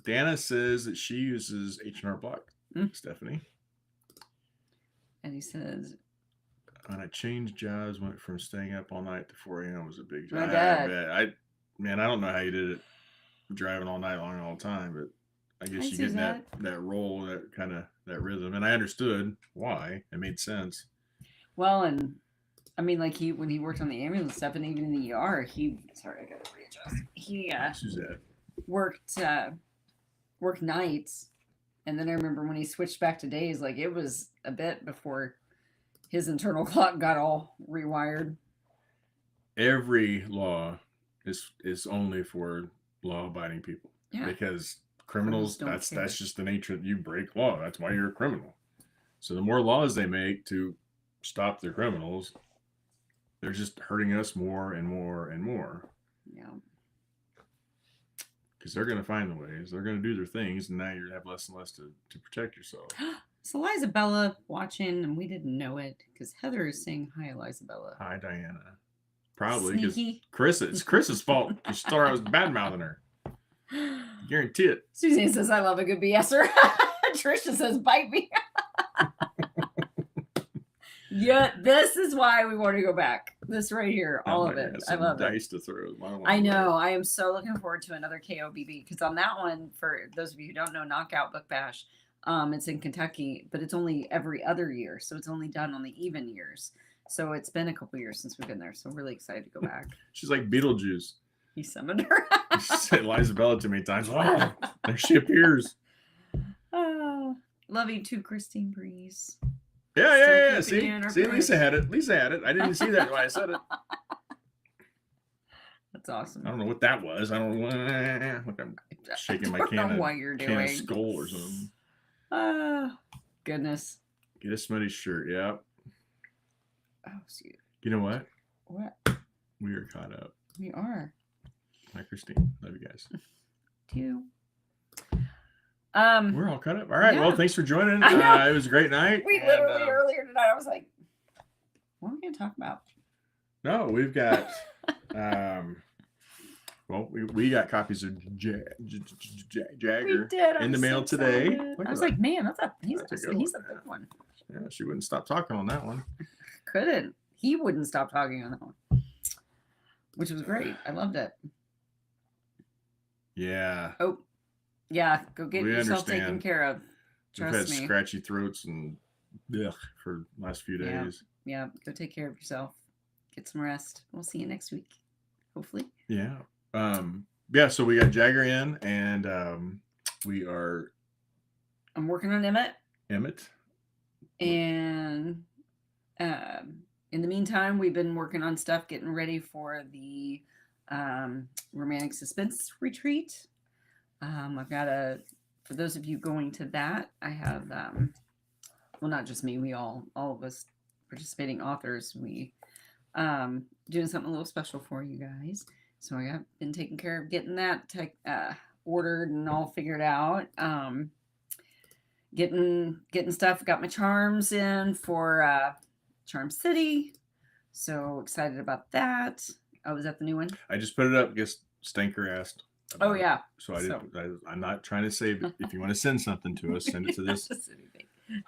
Dana says that she uses H&R Block. Stephanie. And he says, when I changed jobs, went from staying up all night to 4 a.m. was a big job. I bet. I don't know how you did it driving all night long all the time, but I guess you get that role, that kind of that rhythm. And I understood why. It made sense. Well, and I mean, like when he worked on the ambulance stuff and even in the ER, sorry, I gotta readjust. He worked nights, and then I remember when he switched back to days, like it was a bit before his internal clock got all rewired. Every law is only for law-abiding people. Yeah. Because criminals, that's just the nature that you break law. That's why you're a criminal. So the more laws they make to stop the criminals, they're just hurting us more and more and more. Yeah. Because they're going to find the ways. They're going to do their things, and now you have less and less to protect yourself. So Elizabella watching, and we didn't know it because Heather is saying hi, Elizabella. Hi, Diana. Probably because it's Chris's fault. You thought I was bad mouthing her. Guarantee it. Suzanne says, "I love a good BSer." Trisha says, "Bite me." Yeah, this is why we want to go back. This right here, all of it. I love dice to throw. I know. I am so looking forward to another KOBB because on that one, for those of you who don't know, Knockout Book Bash, it's in Kentucky, but it's only every other year, so it's only done on the even years. So it's been a couple years since we've been there, so I'm really excited to go back. She's like Beetlejuice. He summoned her. You said Elizabella too many times. Oh, there she appears. Love you too, Christine Breeze. Yeah. See, Lisa had it. I didn't see that when I said it. That's awesome. I don't know what that was. I don't know. Like I'm shaking my can of skull or something. Goodness. Get a smutty shirt. Yeah. Oh, excuse. You know what? What? We are caught up. We are. Hi, Christine. Love you guys. Too. We're all caught up. All right. Yeah. Well, thanks for joining. It was a great night. We literally earlier tonight, I was like, what are we going to talk about? No, we've got, well, we got copies of Jagger in the mail today. I was like, man, he's a big one. Yeah, she wouldn't stop talking on that one. Couldn't. He wouldn't stop talking on that one, which was great. I loved it. Yeah. Oh, yeah. Go get yourself taken care of. Trust me. We've had scratchy throats and for the last few days. Yeah. Go take care of yourself. Get some rest. We'll see you next week. Hopefully. Yeah. So we got Jagger in, and we are. I'm working on Emmett. And in the meantime, we've been working on stuff, getting ready for the romantic suspense retreat. I've got for those of you going to that, I have, well, not just me, we all of us participating authors, we doing something a little special for you guys. So I have been taking care of getting that ordered and all figured out. getting stuff. Got my charms in for Charm City. So excited about that. Oh, was that the new one? I just put it up. Guess Stanker asked. Oh about it. yeah. So I did. I'm not trying to say, but if you want to send something to us, send it to this.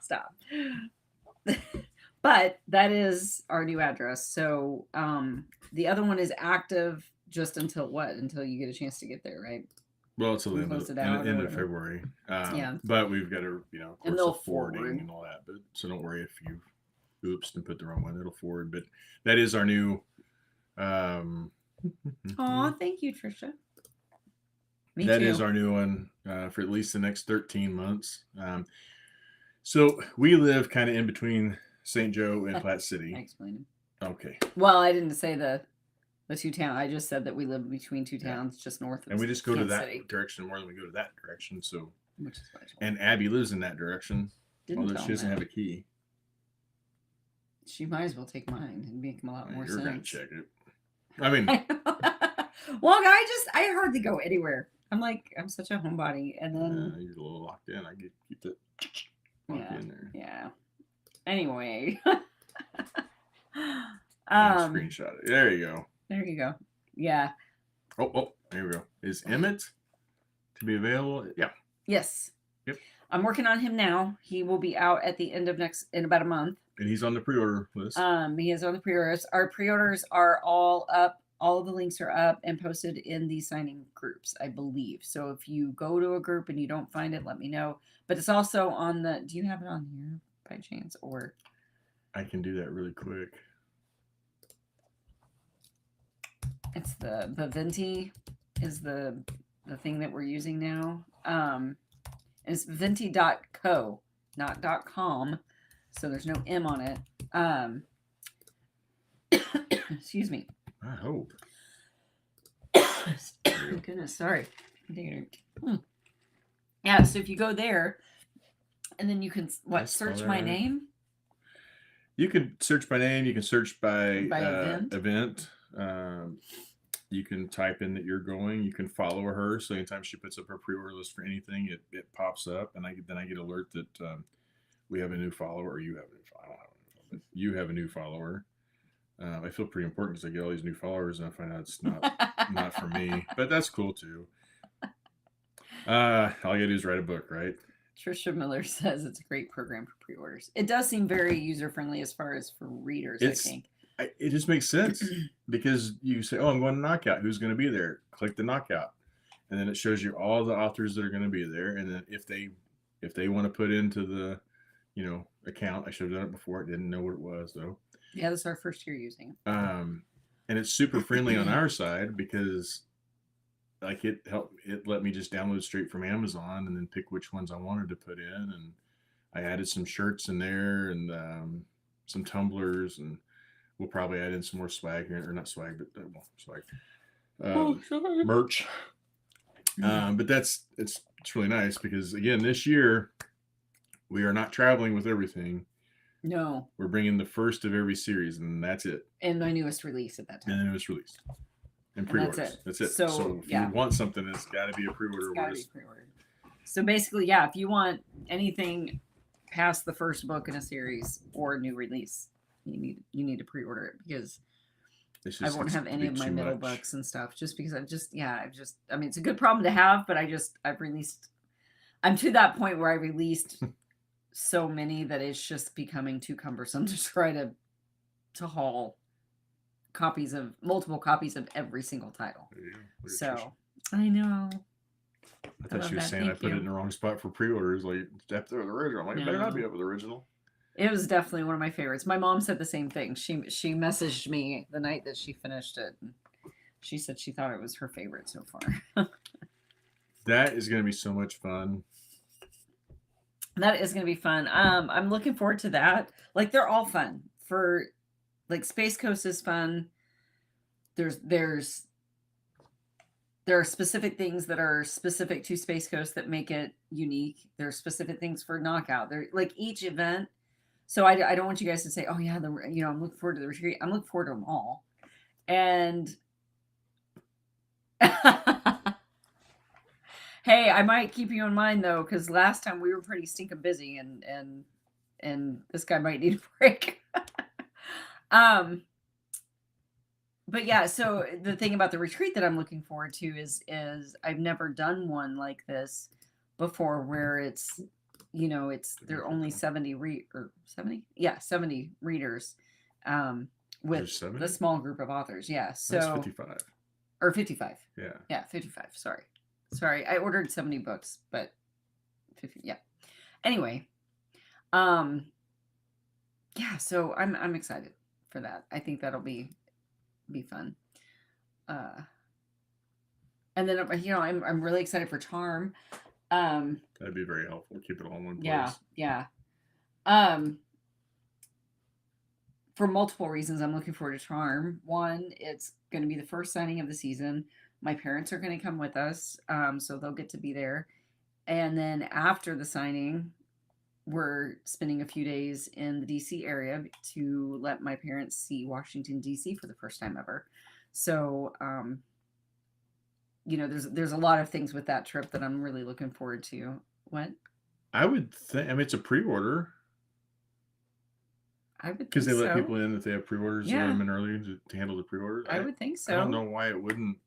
Stop. But that is our new address. So the other one is active just until what? Until you get a chance to get there, right? Well, it's the end of February. Yeah. But we've got to, of And course, they'll the forwarding forward. and all that. But so don't worry if you oops and put the wrong one, it'll forward. But that is our new. Oh, thank you, Trisha. Me that too. is our new one for at least the next 13 months. So we live kind of in between St. Joe and Platte City. I explained it. Okay. Well, I didn't say the two towns. I just said that we live between two towns, just north of. And we just go to that City. direction more than we go to that direction. So. Which is fine. And Abby lives in that direction. Didn't although she doesn't have a key. She might as well take mine and make a lot more sense. You're gonna check it. I mean, well, I hardly go anywhere. I'm such a homebody, and then you're a little locked in. I keep that locked in there. Yeah. Anyway, screenshot it. There you go. There you go. Yeah. Oh, there we go. Is Emmett to be available? Yeah. Yes. Yep. I'm working on him now. He will be out at the end of in about a month. And he's on the pre-order list. He is on the pre-orders. Our pre-orders are all up. All of the links are up and posted in the signing groups, I believe. So if you go to a group and you don't find it, let me know. But it's also on the. Do you have it on here by chance, or? I can do that really quick. It's the Venti is the thing that we're using now. And it's venti.co, not .com. So there's no M on it. Excuse me. I hope. Goodness, sorry. Yeah, so if you go there, and then you can search my name. You can search by name. You can search by event. You can type in that you're going. You can follow her. So anytime she puts up her pre-order list for anything, it pops up, and I get alert that we have a new follower, or you have a new follower. I don't have a new follower, but you have a new follower. I feel pretty important because I get all these new followers, and I find out it's not for me. But that's cool too. All you gotta do is write a book, right? Trisha Miller says it's a great program for pre-orders. It does seem very user-friendly as far as for readers, I think. It just makes sense because you say, "Oh, I'm going to Knockout. Who's going to be there?" Click the Knockout, and then it shows you all the authors that are going to be there. And then if they want to put into the, account, I should have done it before. I didn't know what it was though. Yeah, this is our first year using it. And it's super friendly on our side because, like, it let me just download straight from Amazon and then pick which ones I wanted to put in, and I added some shirts in there and some tumblers, and we'll probably add in some more swag here, or not swag, but swag, merch. But it's really nice because, again, this year we are not traveling with everything. No, we're bringing the first of every series, and that's it. And my newest release at that time. And the newest release. And pre-orders. That's it. So if you want something, it's got to be a pre-order. It's got to be pre-ordered. So basically, yeah, if you want anything past the first book in a series or a new release, you need to pre-order it because I won't have any of my middle books and stuff just because I mean, it's a good problem to have, but I'm to that point where I released so many that it's just becoming too cumbersome to try to haul multiple copies of every single title. Yeah, so I know. I thought she was saying I put it in the wrong spot for pre-orders, like up there with the original. I'm like, it better not be up with the original. It was definitely one of my favorites. My mom said the same thing. She messaged me the night that she finished it. And she said she thought it was her favorite so far. That is going to be so much fun. That is going to be fun. I'm looking forward to that. Like, they're all fun. For like Space Coast is fun. There are specific things that are specific to Space Coast that make it unique. There are specific things for Knockout. They're like each event. So I don't want you guys to say, "Oh yeah, I'm looking forward to the retreat." I'm looking forward to them all. And Hey, I might keep you in mind though, because last time we were pretty stinking busy, and this guy might need a break. um, but yeah, so the thing about the retreat that I'm looking forward to is I've never done one like this before, where it's it's there are only 70 or 70, yeah, 70 readers, with There's 70? the small group of authors. Yeah, That's so 55. or 55. Yeah. Yeah, 55. Sorry, I ordered 70 books, but 50. Yeah. Anyway, um, yeah. So I'm excited for that. I think that'll be fun. And then I'm really excited for Charm. That'd be very helpful. Keep it all in one place. Yeah. Um, for multiple reasons, I'm looking forward to Charm. One, it's going to be the first signing of the season. My parents are going to come with us, so they'll get to be there. And then after the signing, we're spending a few days in the DC area to let my parents see Washington DC for the first time ever. So, there's a lot of things with that trip that I'm really looking forward to. What? I would think. I mean, it's a pre-order. I would because they think let so. people in if they have pre-orders. They let Yeah. them in early to handle the pre-orders. I would think so. I don't know why it wouldn't.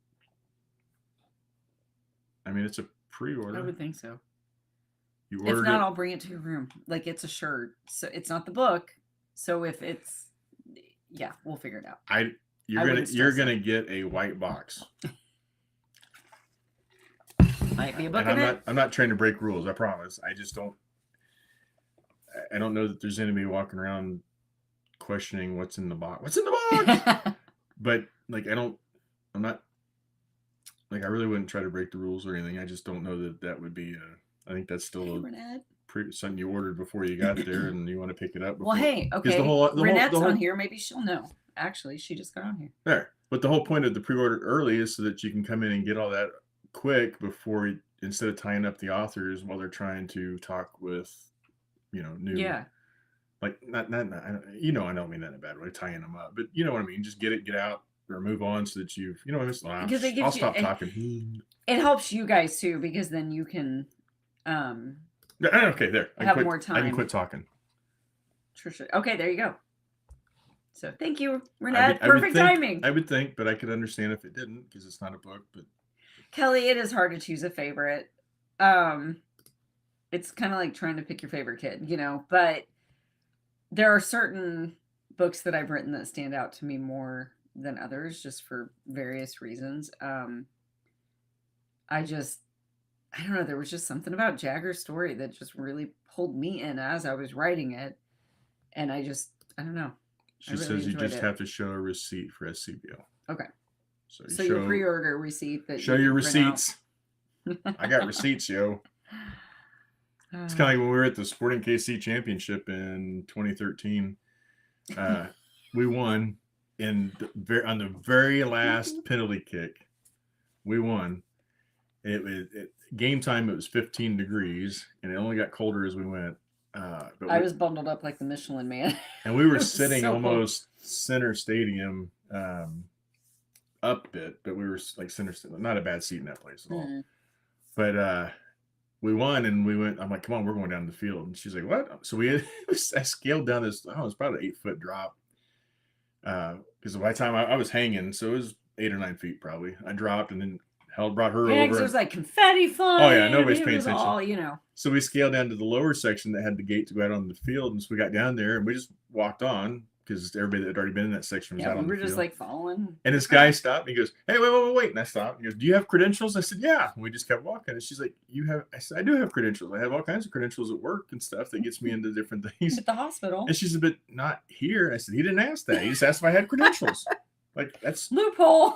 I mean, it's a pre-order. I would think so. You If ordered not, it. I'll bring it to your room. Like, it's a shirt, so it's not the book. So if it's, yeah, we'll figure it out. You're wouldn't you're stress gonna get a white box. Might be a book And in it. I'm not trying to break rules. I promise. I just don't. I don't know that there's anybody walking around questioning what's in the box. What's in the box? But like, I'm not. Like, I really wouldn't try to break the rules or anything. I just don't know that would be. I think that's still something you ordered before you got there, and you want to pick it up. Well, hey, okay. Renette's on here. Maybe she'll know. Actually, she just got on here. There. But the whole point of the pre-order early is so that you can come in and get all that quick before, instead of tying up the authors while they're trying to talk with, new. Yeah. Like, not I don't mean that in a bad way, tying them up, but you know what I mean. Just get out or move on so that because I'll stop talking. It helps you guys too, because then you can okay, there. Have more time. I can quit talking. Trisha. Okay, there you go. So thank you, Renette. Perfect timing. I would think, but I could understand if it didn't, because it's not a book. But Kelly, it is hard to choose a favorite. It's kind of like trying to pick your favorite kid, but there are certain books that I've written that stand out to me more than others, just for various reasons. I don't know. There was just something about Jagger's story that just really pulled me in as I was writing it. And I don't know. She says you just have to show a receipt for SCBO. Okay. So your pre-order receipt that show your receipts. I got receipts, yo. It's kind of like when we were at the Sporting KC Championship in 2013. We won on the very last penalty kick. We won. Game time, it was 15 degrees, and it only got colder as we went. But I was bundled up like the Michelin Man. And we were sitting almost center stadium, up a bit, but we were like center stadium. Not a bad seat in that place at all. Mm-hmm. But we won, and we went. I'm like, come on, we're going down the field. And she's like, what? So I scaled down this. It's probably an 8-foot drop. Because by the time I was hanging, so it was 8 or 9 feet probably. I dropped, and then brought her over. Yeah, there's like confetti flying. Oh yeah, nobody's paying attention. All, So we scaled down to the lower section that had the gate to go out on the field, and so we got down there, and we just walked on because everybody that had already been in that section was out on the field. We were just like following. And this guy stopped. And he goes, "Hey, wait!" And I stopped. He goes, "Do you have credentials?" I said, "Yeah." And we just kept walking, and she's like, "You have?" I said, "I do have credentials. I have all kinds of credentials at work and stuff that gets me into different things." At the hospital. And she's a bit not here. And I said, "He didn't ask that. He just asked if I had credentials." Like, that's loophole.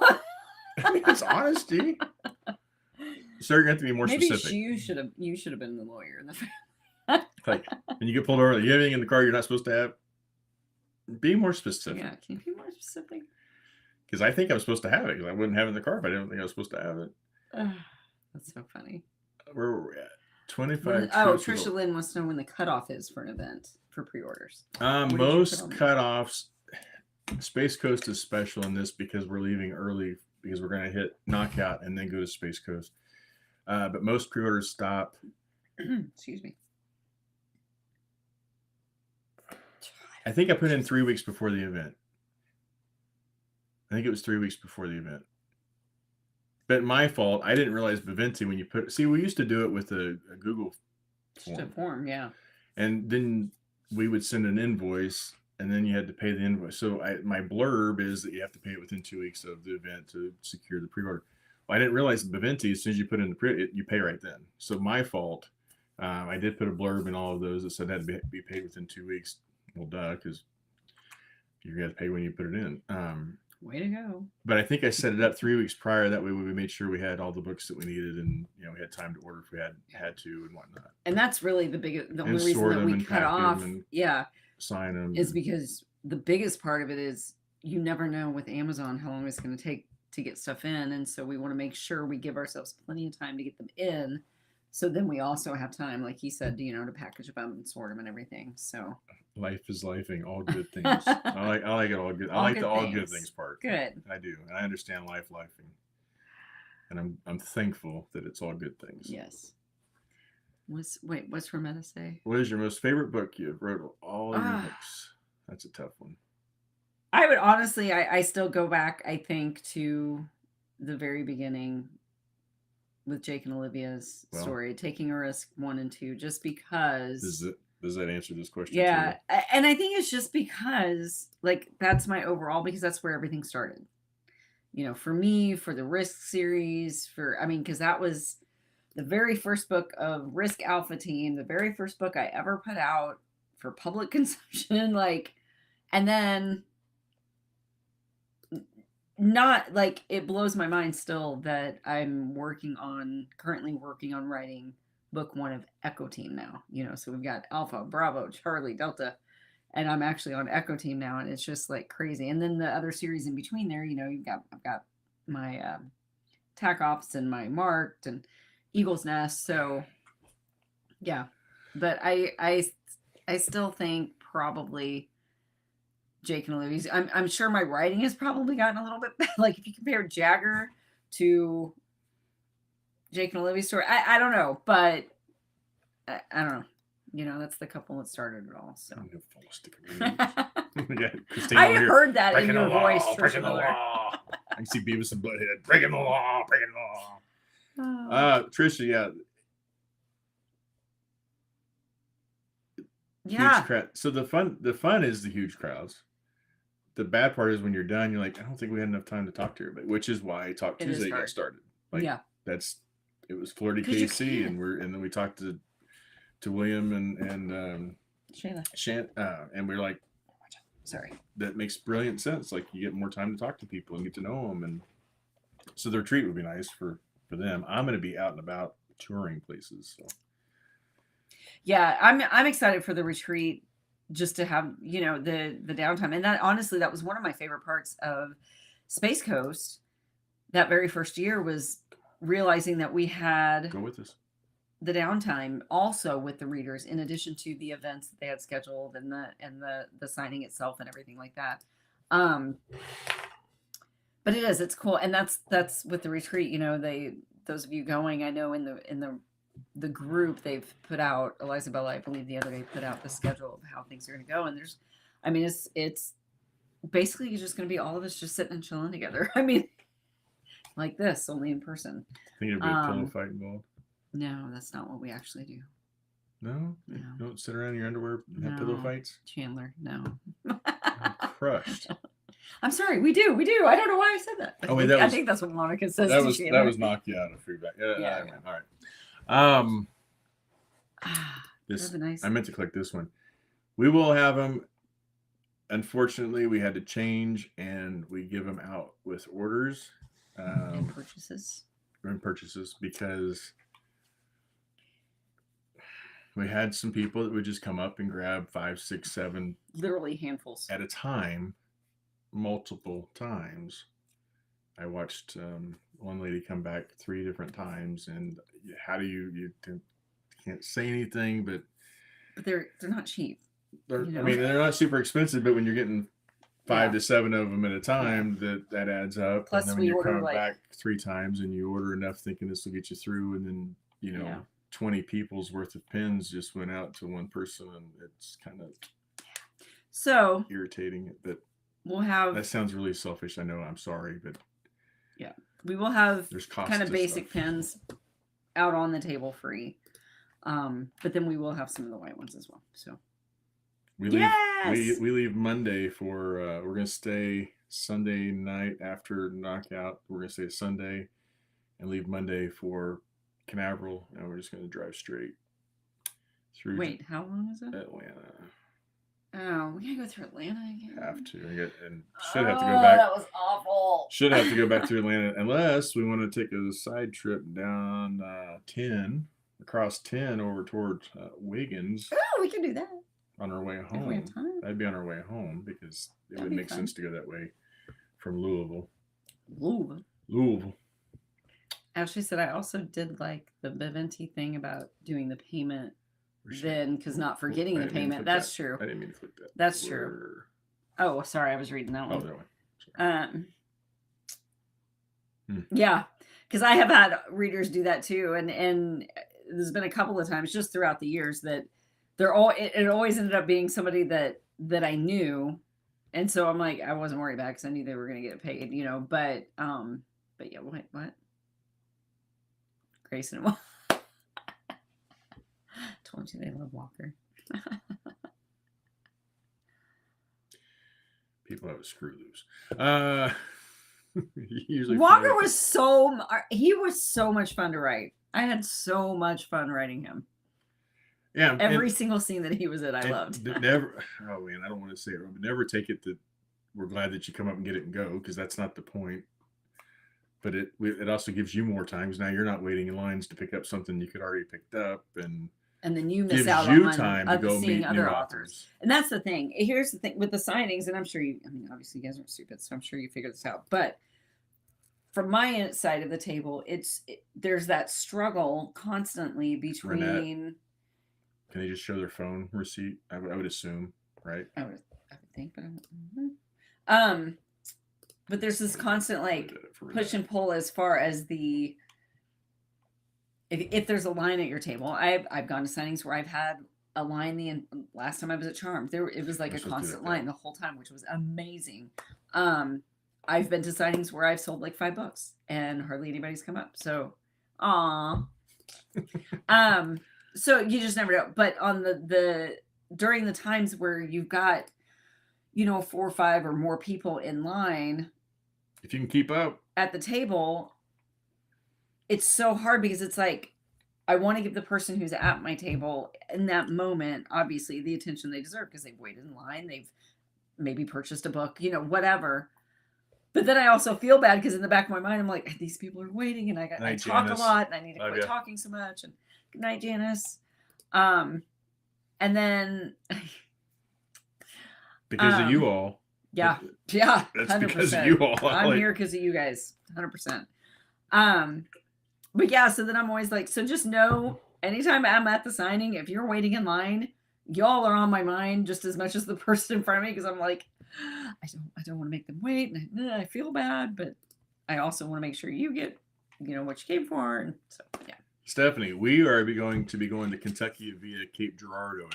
I mean, it's honesty. So you're going to have to be more specific. Maybe you should have been the lawyer in the like, when you get pulled over, you have anything in the car you're not supposed to have? Be more specific. Yeah, can you be more specific? Because I think I'm supposed to have it, because I wouldn't have it in the car if I didn't think I was supposed to have it. That's so funny. Where were we at? 25. Trisha Lynn wants to know when the cutoff is for an event for pre-orders. Most cutoffs, Space Coast is special in this because we're leaving early, because we're going to hit Knockout and then go to Space Coast. But most pre-orders stop. Excuse me. I think I put in 3 weeks before the event. I think it was 3 weeks before the event. But my fault. I didn't realize Baventi when you put. See, we used to do it with a Google Just a form, yeah. and then we would send an invoice, and then you had to pay the invoice. So my blurb is that you have to pay it within 2 weeks of the event to secure the pre-order. Well, I didn't realize Baventi, as soon as you put in the you pay right then. So my fault. I did put a blurb in all of those that said it had to be paid within 2 weeks. Well, duh, because you got to pay when you put it in. Way to go. But I think I set it up 3 weeks prior. That way we made sure we had all the books that we needed, and we had time to order if we had to and whatnot. And that's really the only reason that we cut off, sign them, is because the biggest part of it is you never know with Amazon how long it's going to take to get stuff in, and so we want to make sure we give ourselves plenty of time to get them in. So then we also have time, like he said, to package them and sort them and everything. So life is lifing, all good things. I like it all good. I like the all good things part. Good. I do, and I understand life lifing, and I'm thankful that it's all good things. Yes. What's Rometta say? What is your most favorite book you've wrote all your books? That's a tough one. I would honestly, I still go back, I think, to the very beginning with Jake and Olivia's story, Taking a Risk 1 and 2, just because. Does that answer this question? Yeah. Too? And I think it's just because, that's my overall, because that's where everything started. For me, for the Risk series, because that was the very first book of Risk Alpha Team, the very first book I ever put out for public consumption, and then it blows my mind still that I'm currently working on writing book 1 of Echo Team now, so we've got Alpha, Bravo, Charlie, Delta, and I'm actually on Echo Team now, and it's just crazy. And then the other series in between there, I've got my TAC Ops and my Marked and Eagle's Nest. So yeah, but I still think probably Jake and Olivia's. I'm sure my writing has probably gotten a little bit better. If you compare Jagger to Jake and Olivia's story, I don't know, but I don't know. That's the couple that started it all. So I heard that in your voice, breaking the law. I can see Beavis and Butthead breaking the law. Trisha, yeah. Huge crowd. So the fun is the huge crowds. The bad part is when you're done, you're like, I don't think we had enough time to talk to everybody, which is why Talk Tuesday got started. It was Flirty KC, and then we talked to William and Shayla, and we're like, sorry, that makes brilliant sense. You get more time to talk to people and get to know them, and so the retreat would be nice for them. I'm going to be out and about touring places, so. Yeah, I'm excited for the retreat, just to have the downtime. And that, honestly, that was one of my favorite parts of Space Coast that very first year, was realizing that we had go with us the downtime also with the readers, in addition to the events that they had scheduled and the signing itself and everything like that. But it's cool, and that's with the retreat. Those of you going, I know in the group, they've put out, Eliza Bella, I believe the other day, put out the schedule of how things are going to go. And it's basically just going to be all of us just sitting and chilling together. Like this, only in person. Think there'd be a pillow fight involved? No, that's not what we actually do. No? You don't sit around in your underwear and have pillow fights? Chandler, no. I'm crushed. I'm sorry, we do. I don't know why I said that. Oh, wait, I think that's what Monica says. That was knock you out of feedback. Yeah. All right. This nice. I meant to click this one. We will have them. Unfortunately, we had to change, and we give them out with orders and purchases. Because we had some people that would just come up and grab 5, 6, 7, literally handfuls at a time, multiple times. I watched one lady come back 3 different times, and how do you can't say anything, but they're not cheap. They're not super expensive, but when you're getting 5 Yeah. to 7 of them at a time, that adds up. Plus and then when we you're order, coming like- back 3 times and you order enough thinking this will get you through, and then Yeah. 20 people's worth of pins just went out to one person, and it's kind of So irritating. But we'll have that sounds really selfish. I know. I'm sorry, but we will have there's cost kind of to basic stuff. pins out on the table free. But then we will have some of the white ones as well. So We leave. yes! We leave Monday for. We're gonna stay Sunday night after knockout. We're gonna stay Sunday, and leave Monday for Canaveral, and we're just gonna drive straight through. Wait, how long is it? Atlanta. Oh, we gotta go through Atlanta again. Have to. And should have to go back. That was awful. Should have to go back to Atlanta unless we want to take a side trip down 10, across 10 over towards Wiggins Oh, we can do that. on our way If we home. have time. That'd be on our way home because it That'd would be make fun. sense to go that way from Louisville. Louisville. Ashley said I also did like the Beventi thing about doing the payment then, because not forgetting I the didn't mean to payment. click That's that. true. I didn't mean to click that. That's true. Oh, sorry, I was reading that Oh, one. that one. Sorry. Yeah, because I have had readers do that too, and there's been a couple of times just throughout the years that they're all it always ended up being somebody that I knew, and so I'm like I wasn't worried about because I knew they were going to get paid, but yeah, what? Grayson, told you they love Walker. People have a screw loose. Usually Walker was he was so much fun to write. I had so much fun writing him. Yeah, Every single scene that he was in, I loved. Never. Oh man, I don't want to say it, but never take it that we're glad that you come up and get it and go, because that's not the point. But it also gives you more time because now you're not waiting in lines to pick up something you could already picked up, and then you miss gives out you on time to go seeing meet other new authors. And that's the thing. Here's the thing with the signings, and I'm sure obviously you guys aren't stupid, so I'm sure you figured this out. But from my side of the table, there's that struggle constantly between. Renette, can they just show their phone receipt? I would assume, right? I would think, but but there's this constant like push and pull as far as the if there's a line at your table. I've gone to signings where I've had a line last time I was at Charm. It was like a constant line the whole time, which was amazing. I've been to signings where I've sold like 5 books and hardly anybody's come up. So so you just never know. But on the during the times where you've got 4 or 5 or more people in line, if you can keep up at the table, it's so hard because it's like I want to give the person who's at my table in that moment, obviously, the attention they deserve because they've waited in line, they've maybe purchased a book, whatever. But then I also feel bad because in the back of my mind, I'm like, these people are waiting, and I talk Janice. a lot, and I need to quit talking so much. And good night, Janice. And then because of you all. Yeah. That's 100%. because of you all. I'm here because of you guys, 100%. But yeah, so then I'm always like, so just know, anytime I'm at the signing, if you're waiting in line, y'all are on my mind just as much as the person in front of me, because I'm like, I don't want to make them wait, and I feel bad, but I also want to make sure you get, what you came for, and so yeah. Stephanie, we are going to Kentucky via Cape Girardeau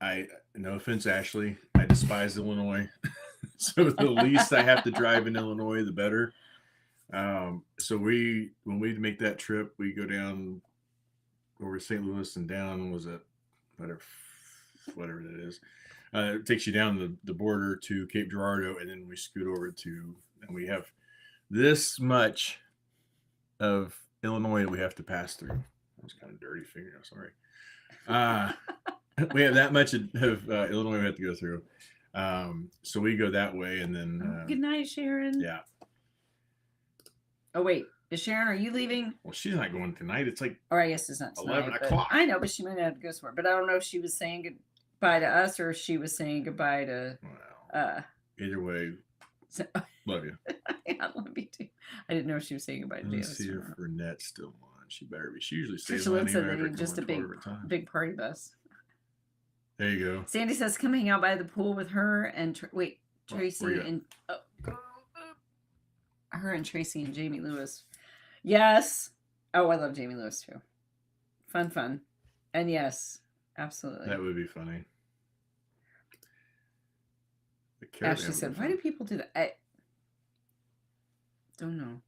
area. No offense, Ashley, I despise Illinois, so the least I have to drive in Illinois, the better. So when we make that trip, we go down over St. Louis and down, was it whatever that is. It takes you down the border to Cape Girardeau, and then we scoot over and we have this much of Illinois we have to pass through. That was kind of dirty finger. Sorry. We have that much of Illinois we have to go through. So we go that way, and then. Good night, Sharon. Yeah. Oh wait, is Sharon? Are you leaving? Well, she's not going tonight. It's like. Or I guess it's not 11 tonight, o'clock. I know, but she might have to go somewhere. But I don't know if she was saying goodbye to us or if she was saying goodbye to. Well, either way, love you. Yeah, love you too. I didn't know if she was saying goodbye to Let's Janice. see if Renette's still on. She better be. She usually Trisha stays on Lynn said anyway they after need just a going 12 at a time. big party bus. There you go. Sandy says, come hang out by the pool with her and Tracy where you and her and Tracy and Jamie Lewis. Yes. Oh, I love Jamie Lewis too. Fun. And yes, absolutely. That would be funny. Ashley said, why do people do that? I don't know.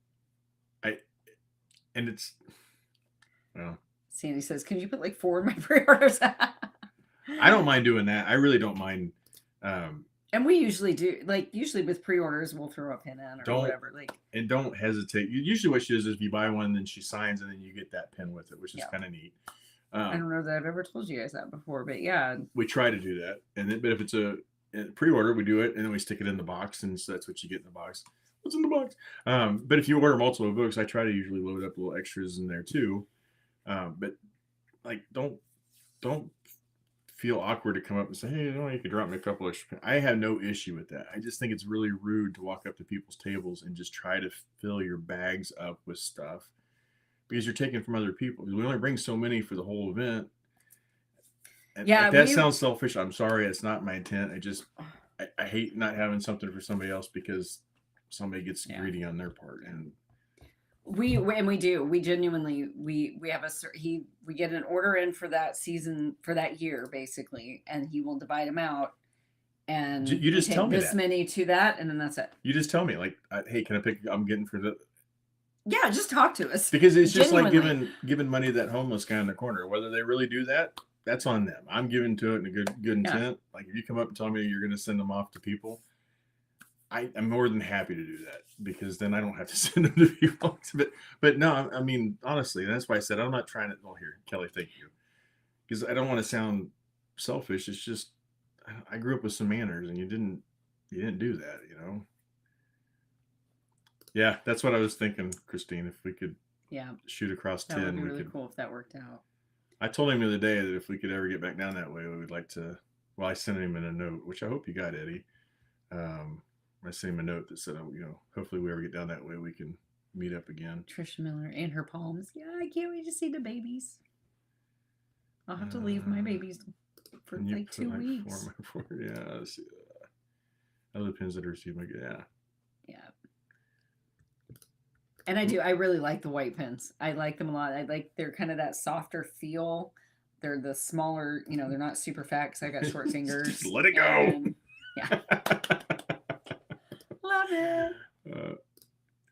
And it's, well. Sandy says, can you put like 4 in my pre-orders? I don't mind doing that. I really don't mind. And we usually do, like, usually with pre-orders, we'll throw a pin in or whatever. Like, and don't hesitate. Usually what she does is if you buy one, then she signs and then you get that pin with it, which is kind of neat. I don't know that I've ever told you guys that before, but yeah. We try to do that. And then, but if it's a pre-order, we do it and then we stick it in the box. And so that's what you get in the box. What's in the box? But if you order multiple books, I try to usually load up little extras in there too. But like, don't feel awkward to come up and say, hey, you could drop me a couple extra. I have no issue with that. I just think it's really rude to walk up to people's tables and just try to fill your bags up with stuff because you're taking from other people. We only bring so many for the whole event. And if that sounds selfish, I'm sorry. It's not my intent. I hate not having something for somebody else because somebody gets greedy on their part. And we genuinely we have we get an order in for that season for that year basically, and he will divide them out, and you just tell me this many to that, and then that's it. You just tell me like, hey, can I pick? I'm getting for the. Yeah, just talk to us because it's just like giving money to that homeless guy in the corner. Whether they really do that, that's on them. I'm giving to it in a good intent. Yeah. Like if you come up and tell me you're going to send them off to people, I'm more than happy to do that because then I don't have to send them to people. But no, I mean, honestly, that's why I said I'm not trying to. Well, here, Kelly, thank you. Because I don't want to sound selfish. It's just I grew up with some manners, and you didn't do that, you know. Yeah, that's what I was thinking, Christine. If we could, shoot across 10, would be really cool if that worked out. I told him the other day that if we could ever get back down that way, we would like to. Well, I sent him in a note, which I hope you got, Eddie. I sent him a note that said, hopefully we ever get down that way, we can meet up again. Trisha Miller and her palms. Yeah, I can't wait to see the babies. I'll have to leave my babies for like 2 weeks. Yeah. Other pins that are received, yeah. And I really like the white pins. I like them a lot. They're kind of that softer feel. They're the smaller, they're not super fat because I got short fingers. Just let it go. Yeah. Love it.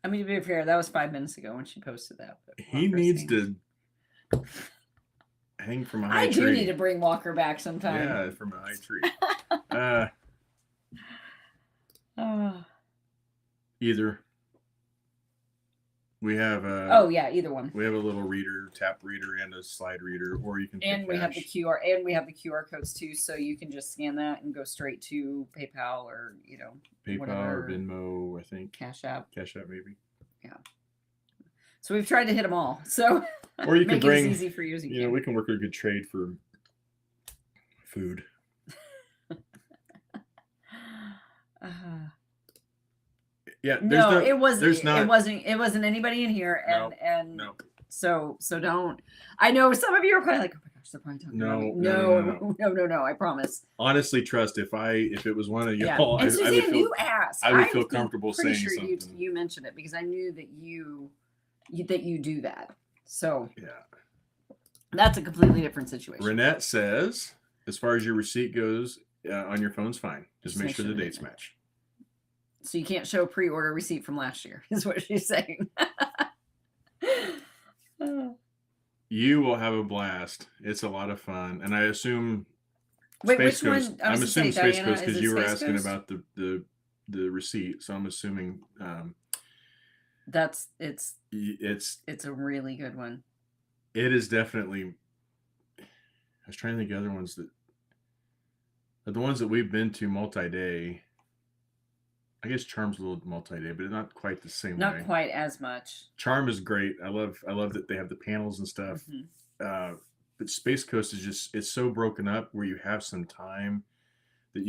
I mean, to be fair, that was 5 minutes ago when she posted that. He needs to hang from a high tree. I do need to bring Walker back sometime. Yeah, from a high tree. Either. We have either one. We have a little tap reader and a slide reader, or you can. And we have the QR codes too, so you can just scan that and go straight to PayPal or PayPal whatever. Or Venmo, I think. Cash App maybe. Yeah. So we've tried to hit them all. So or you can bring it as easy for you as you can. We can work a good trade for food. Yeah, it wasn't anybody in here, and no. So don't. I know some of you are probably like, oh my gosh, they're probably talking about me. No, I promise. Honestly, trust if it was one of y'all, and Suzanne, you asked. I would feel comfortable saying something. You mentioned it because I knew that you do that. So that's a completely different situation. Renette says, as far as your receipt goes, on your phone's fine. Just make sure the dates match. So you can't show pre-order receipt from last year, is what she's saying. You will have a blast. It's a lot of fun, and I assume. Wait, which one? I'm assuming Space Coast because you were asking about the receipt, so I'm assuming. It's a really good one. It is definitely. I was trying to think of other ones that. The ones that we've been to multi-day. I guess Charm's a little multi-day, but not quite the same way. Not quite as much. Charm is great. I love that they have the panels and stuff. Mm-hmm. But Space Coast is it's so broken up where you have some time that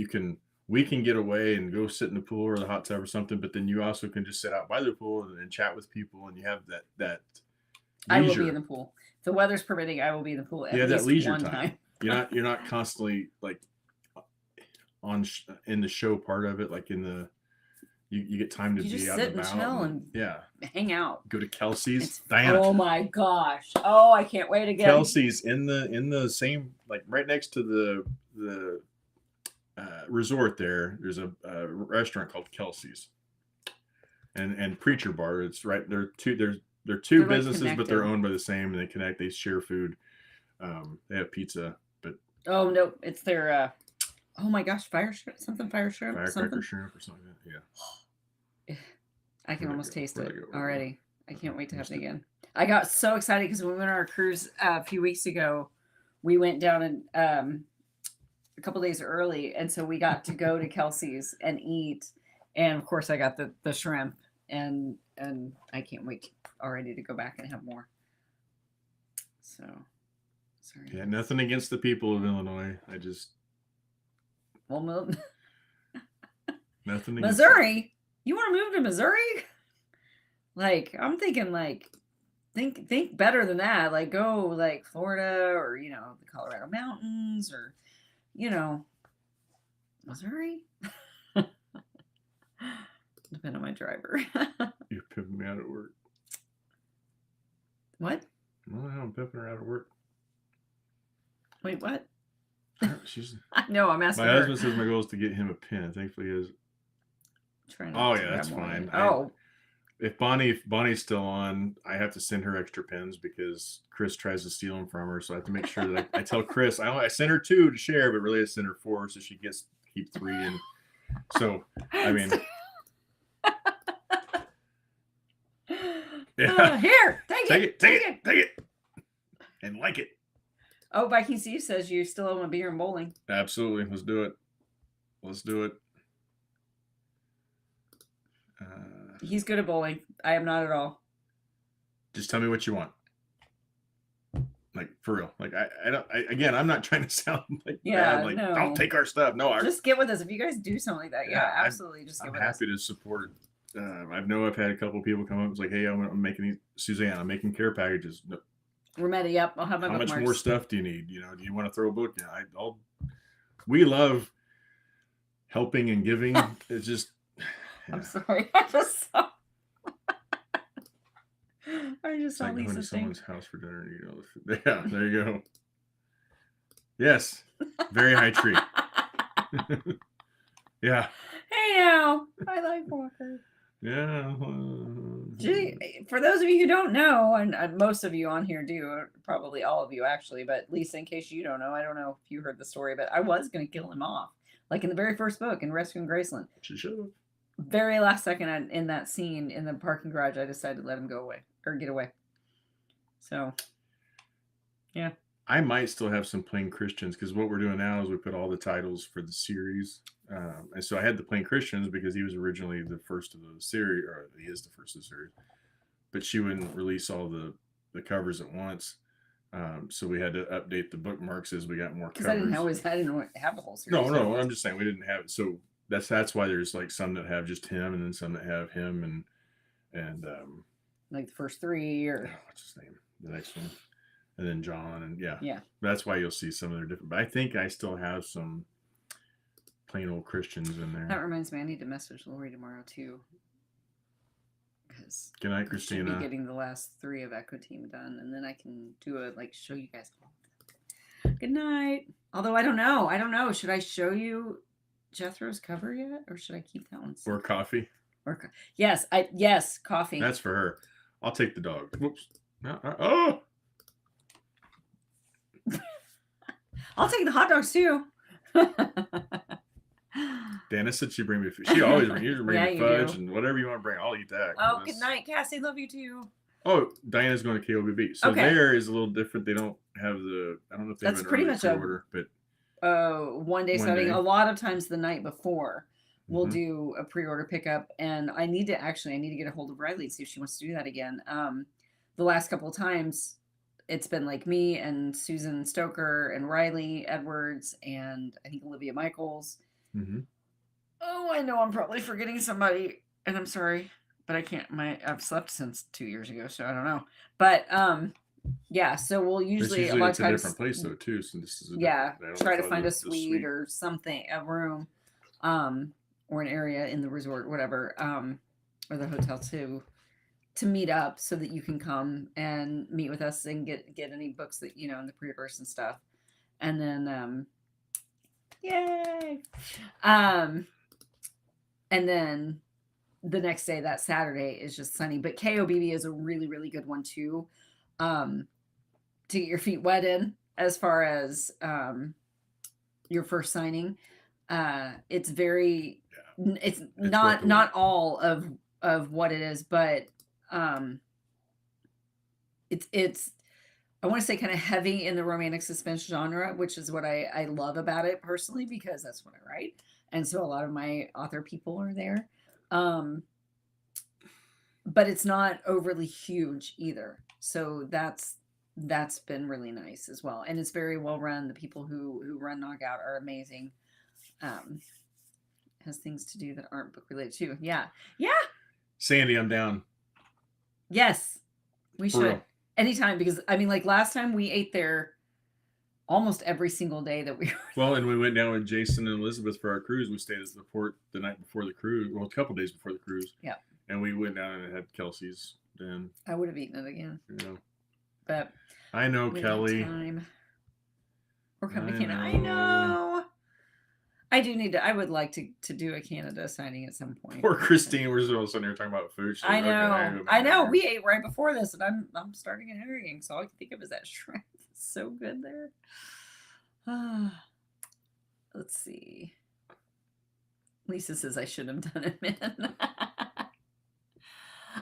we can get away and go sit in the pool or the hot tub or something, but then you also can just sit out by the pool and chat with people, and you have that leisure. I will be in the pool. If the weather's permitting, I will be in the pool at least that leisure one time. You're not constantly like in the show part of it, like in the you get time to You be just out sit and and about. chill and Yeah, hang out. go to Kelsey's. It's Diana. oh my gosh. Oh, I can't wait again. Kelsey's in the same, like right next to the resort there. There's a restaurant called Kelsey's and Preacher Bar. It's right. They're two They're like businesses, but they're connected. owned by the same, and they connect. They share food. They have pizza, but Oh no, it's their oh my gosh, fire shrimp, something fire shrimp, firecracker something. shrimp or something like that. Yeah. I can Where'd I almost go? taste Where'd I it go? Where'd I go? already. I can't wait to have Missed it it. again. I got so excited because when we went on our cruise a few weeks ago, we went down and a couple days early, and so we got to go to Kelsey's and eat. And of course, I got the shrimp, and I can't wait already to go back and have more. So, sorry. Yeah, nothing against the people of Illinois. I just Well, nothing against Missouri. You want to move to Missouri? Like, I'm thinking like think better than that. Like go like Florida or the Colorado mountains or Missouri. Depend on my driver. You're pimping me out at work. What? Well, I'm pimping her out at work. Wait, what? She's. I know. I'm asking My her. husband says my goal is to get him a pen. Thankfully, he is. Trying Oh to yeah, grab that's one. fine. Oh, If Bonnie's still on, I have to send her extra pens because Chris tries to steal them from her. So I have to make sure that I tell Chris I sent her 2 to share, but really I sent her 4 so she gets keep 3. And so I mean, yeah, here, take it, and like it. Oh, Viking Steve says you still owe him a beer and bowling. Absolutely, let's do it. He's good at bowling. I am not at all. Just tell me what you want. Like for real. Like I don't. Again, I'm not trying to sound like bad. Like no. don't take our stuff. No, just get with us if you guys do something like that. Yeah, absolutely. Just get I'm with us. happy to support. I've had a couple people come up. It's like, hey, I'm making these. Suzanne, I'm making care packages. No, Remedy, yep. I'll have my how bookmarks. much more stuff do you need? Do you want to throw a book? Yeah, we love helping and giving. It's just. Yeah. I'm sorry. I just saw. I just It's saw like going Lisa to sing. someone's house for dinner and eating all the food. Yeah, there you go. Yes, very high tree. Yeah. Hey now, I like Walker. Yeah. For those of you who don't know, and most of you on here do, probably all of you actually, but Lisa, in case you don't know, I don't know if you heard the story, but I was going to kill him off. Like in the very first book, in Rescuing Graceland. She should have. Very last second in that scene in the parking garage, I decided to let him go away or get away. So, yeah. I might still have some Plain Christians because what we're doing now is we put all the titles for the series. And so I had the Plain Christians because he was originally the first of the series, or he is the first of the series. But she wouldn't release all the covers at once. So we had to update the bookmarks as we got more covers. Because I didn't have the whole series. No, I'm just saying we didn't have it. So that's why there's like some that have just him and then some that have him and like the first 3 or what's his name? The next one. And then John and yeah. That's why you'll see some of their different. But I think I still have some plain old Christians in there. That reminds me, I need to message Lori tomorrow too. Because good night, Christina. Should be getting the last 3 of Echo Team done, and then I can do a show you guys. Good night. Although I don't know. Should I show you Jethro's cover yet, or should I keep that one? Or coffee? Yes, coffee. That's for her. I'll take the dog. Whoops. Oh. I'll take the hot dogs too. Dana said she'd bring me food. She always brings me fudge do. and whatever you want to bring. I'll eat that. Oh, good night, Cassie. Love you too. Oh, Diana's going to KOBB. So okay. There is a little different. They don't have I don't know if they have an pretty much order, but 1 day setting. A lot of times the night before we'll do a pre-order pickup, and I need to get a hold of Riley and see if she wants to do that again. The last couple of times it's been like me and Susan Stoker and Riley Edwards and I think Olivia Michaels. Mm-hmm. Oh, I know I'm probably forgetting somebody, and I'm sorry, but I can't. I've slept since 2 years ago, so I don't know. But Yeah, so we'll It's usually a usually lot of it's a times, different place though too. So this is a yeah, different. They don't try to tell find you a the suite suite. or something, a room, um, or an area in the resort, whatever, or the hotel to meet up so that you can come and meet with us and get any books that you know in the pre-verse and stuff. And then yay. Um and then the next day, that Saturday, is just sunny. But KOBB is a really, really good one too. To get your feet wet in as far as your first signing. It's very it's It's worth the not wait. all of what it is, but um it's I want to say kind of heavy in the romantic suspense genre, which is what I love about it personally because that's what I write. And so a lot of my author people are there. Um, but it's not overly huge either. So that's been really nice as well. And it's very well run. The people who run Knockout are amazing. Um, has things to do that aren't book related too. Yeah. Yeah. Sandy, I'm down. Yes. We For should. real. Anytime because I mean like last time we ate there almost every single day that we were. Well, and we went down with Jason and Elizabeth for our cruise. We stayed at the port the night before the cruise, well, a couple days before the cruise. Yeah. And we went down and had Kelsey's. Then I would have eaten it again. But I know, we Kelly. time. We're coming to I Canada. I know. know. I do need to. I would like to do a Canada signing at some point. Poor Christine. We're still sitting here talking about food. She's I like, know. okay, I know. We ate right before this, and I'm starting at Herring, so all I can think of is that shrimp. It's so good there. Let's see. Lisa says I should have done it, man.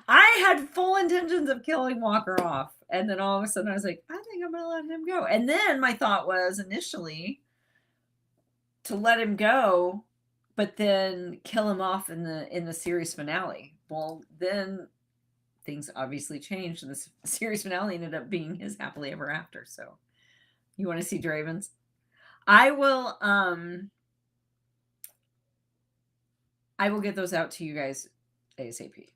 I had full intentions of killing Walker off, and then all of a sudden I was like, I think I'm gonna let him go. And then my thought was initially to let him go, but then kill him off in the series finale. Well, then things obviously changed, and the series finale ended up being his happily ever after. So, you want to see Draven's? I will get those out to you guys ASAP.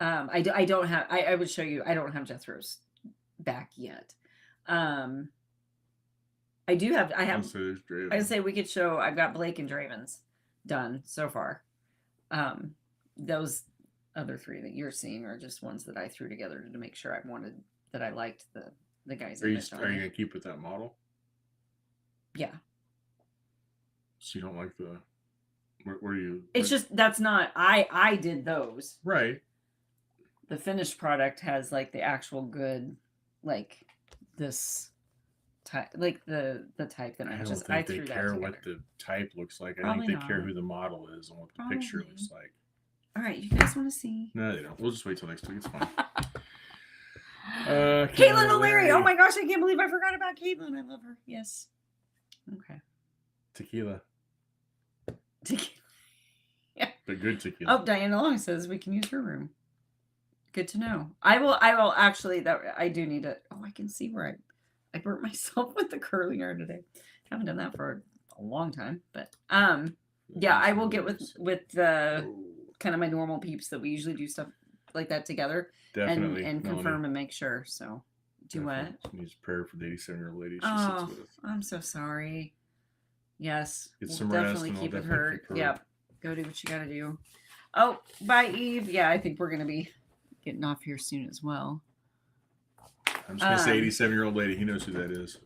I don't have. I would show you. I don't have Jethro's back yet. I do have. I have. I say we could show. I've got Blake and Draven's done so far. Those other three that you're seeing are just ones that I threw together to make sure I wanted that I liked the guys. Are you gonna keep with that model? Yeah. So you don't like the. Where do you? It's just that's not. I did those. Right. The finished product has like the actual good, like this type, like the type that I don't just think threw they that care together. what the type looks like. I Probably think they care not. who the model is and what the picture Probably. looks like. All right, you guys want to see? No, they don't. We'll just wait till next week. It's fine. Caitlin O'Leary. Oh my gosh, I can't believe I forgot about Caitlin. I love her. Yes. Okay. Tequila. Tequila. Yeah. The good tequila. Oh, Diana Long says we can use her room. Good to know. I will actually, that I do need to. Oh, I can see where I burnt myself with the curling iron today. Haven't done that for a long time, but yeah, I will get with the kind of my normal peeps that we usually do stuff like that together. Definitely. And confirm and make sure. So do what? Needs prayer for the 87-year-old lady she Oh, sits with. I'm so sorry. Yes, Get we'll some definitely rest. keep And it I'll her. definitely keep her. Yep. Go do what you got to do. Oh, bye, Eve. Yeah, I think we're gonna be getting off here soon as well. I'm just gonna say 87-year-old lady. He knows who that is.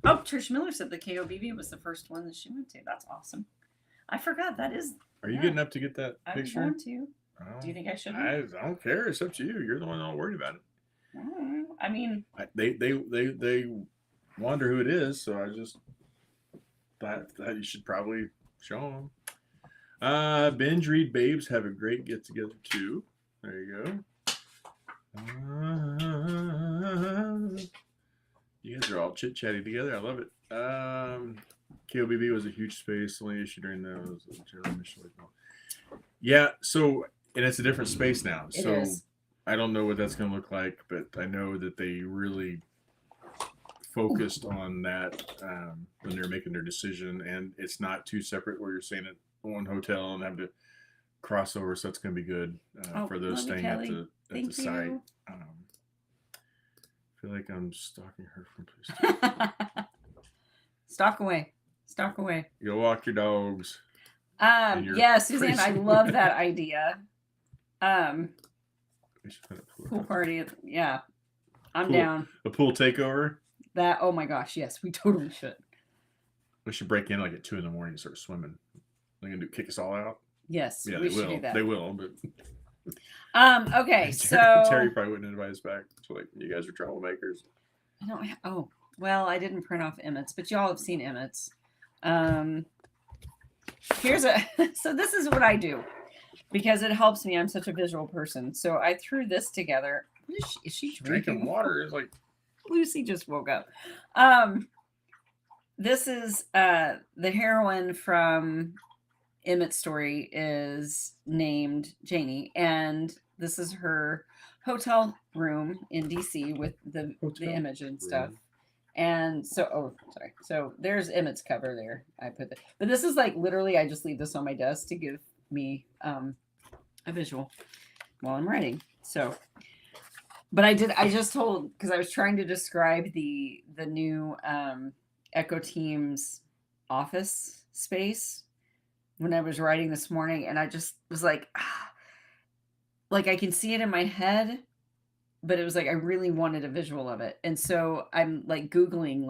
Oh, Trish Miller said the KOBB was the first one that she went to. That's awesome. I forgot that is. Are you getting up to get that picture? I'm going to. Do you think I should? I don't care. It's up to you. You're the one not worried about it. I mean, they wonder who it is, so I just thought you should probably show them. Binge read babes have a great get together too. There you go. You guys are all chit chatty together. I love it. KOBB was a huge space. The only issue during that was the general mission. Yeah, so and it's a different space now. It so is. I don't know what that's going to look like, but I know that they really focused on that when they're making their decision, and it's not two separate where you're staying at one hotel and have to cross over. So that's going to be good for those staying at the site. feel like I'm stalking her from place to place. Stalk away. Stalk away. Go walk your dogs. You're Yeah, Suzanne, I crazy. love that idea. We should find a Pool party. Yeah. I'm Pool. down. A pool takeover. That, oh my gosh, yes, we totally should. We should break in like at 2 a.m. and start swimming. They're gonna kick us all out. Yes, Yeah, we they should will. do that. They will, but Okay, so Terry probably wouldn't invite us back. So like, you guys are troublemakers. I don't oh, well, I didn't print off Emmett's, but y'all have seen Emmett's. Here's a so this is what I do because it helps me. I'm such a visual person. So I threw this together. What is she Drinking water is like Lucy just woke up. This is the heroine from Emmett's story is named Janie, and this is her hotel room in DC with the image and stuff. And so, so there's Emmett's cover there. I put that, but this is like literally, I just leave this on my desk to give me a visual while I'm writing. So, but I just told, because I was trying to describe the new Echo Team's office space when I was writing this morning, and I just was like I can see it in my head, but it was like I really wanted a visual of it. And so I'm like Googling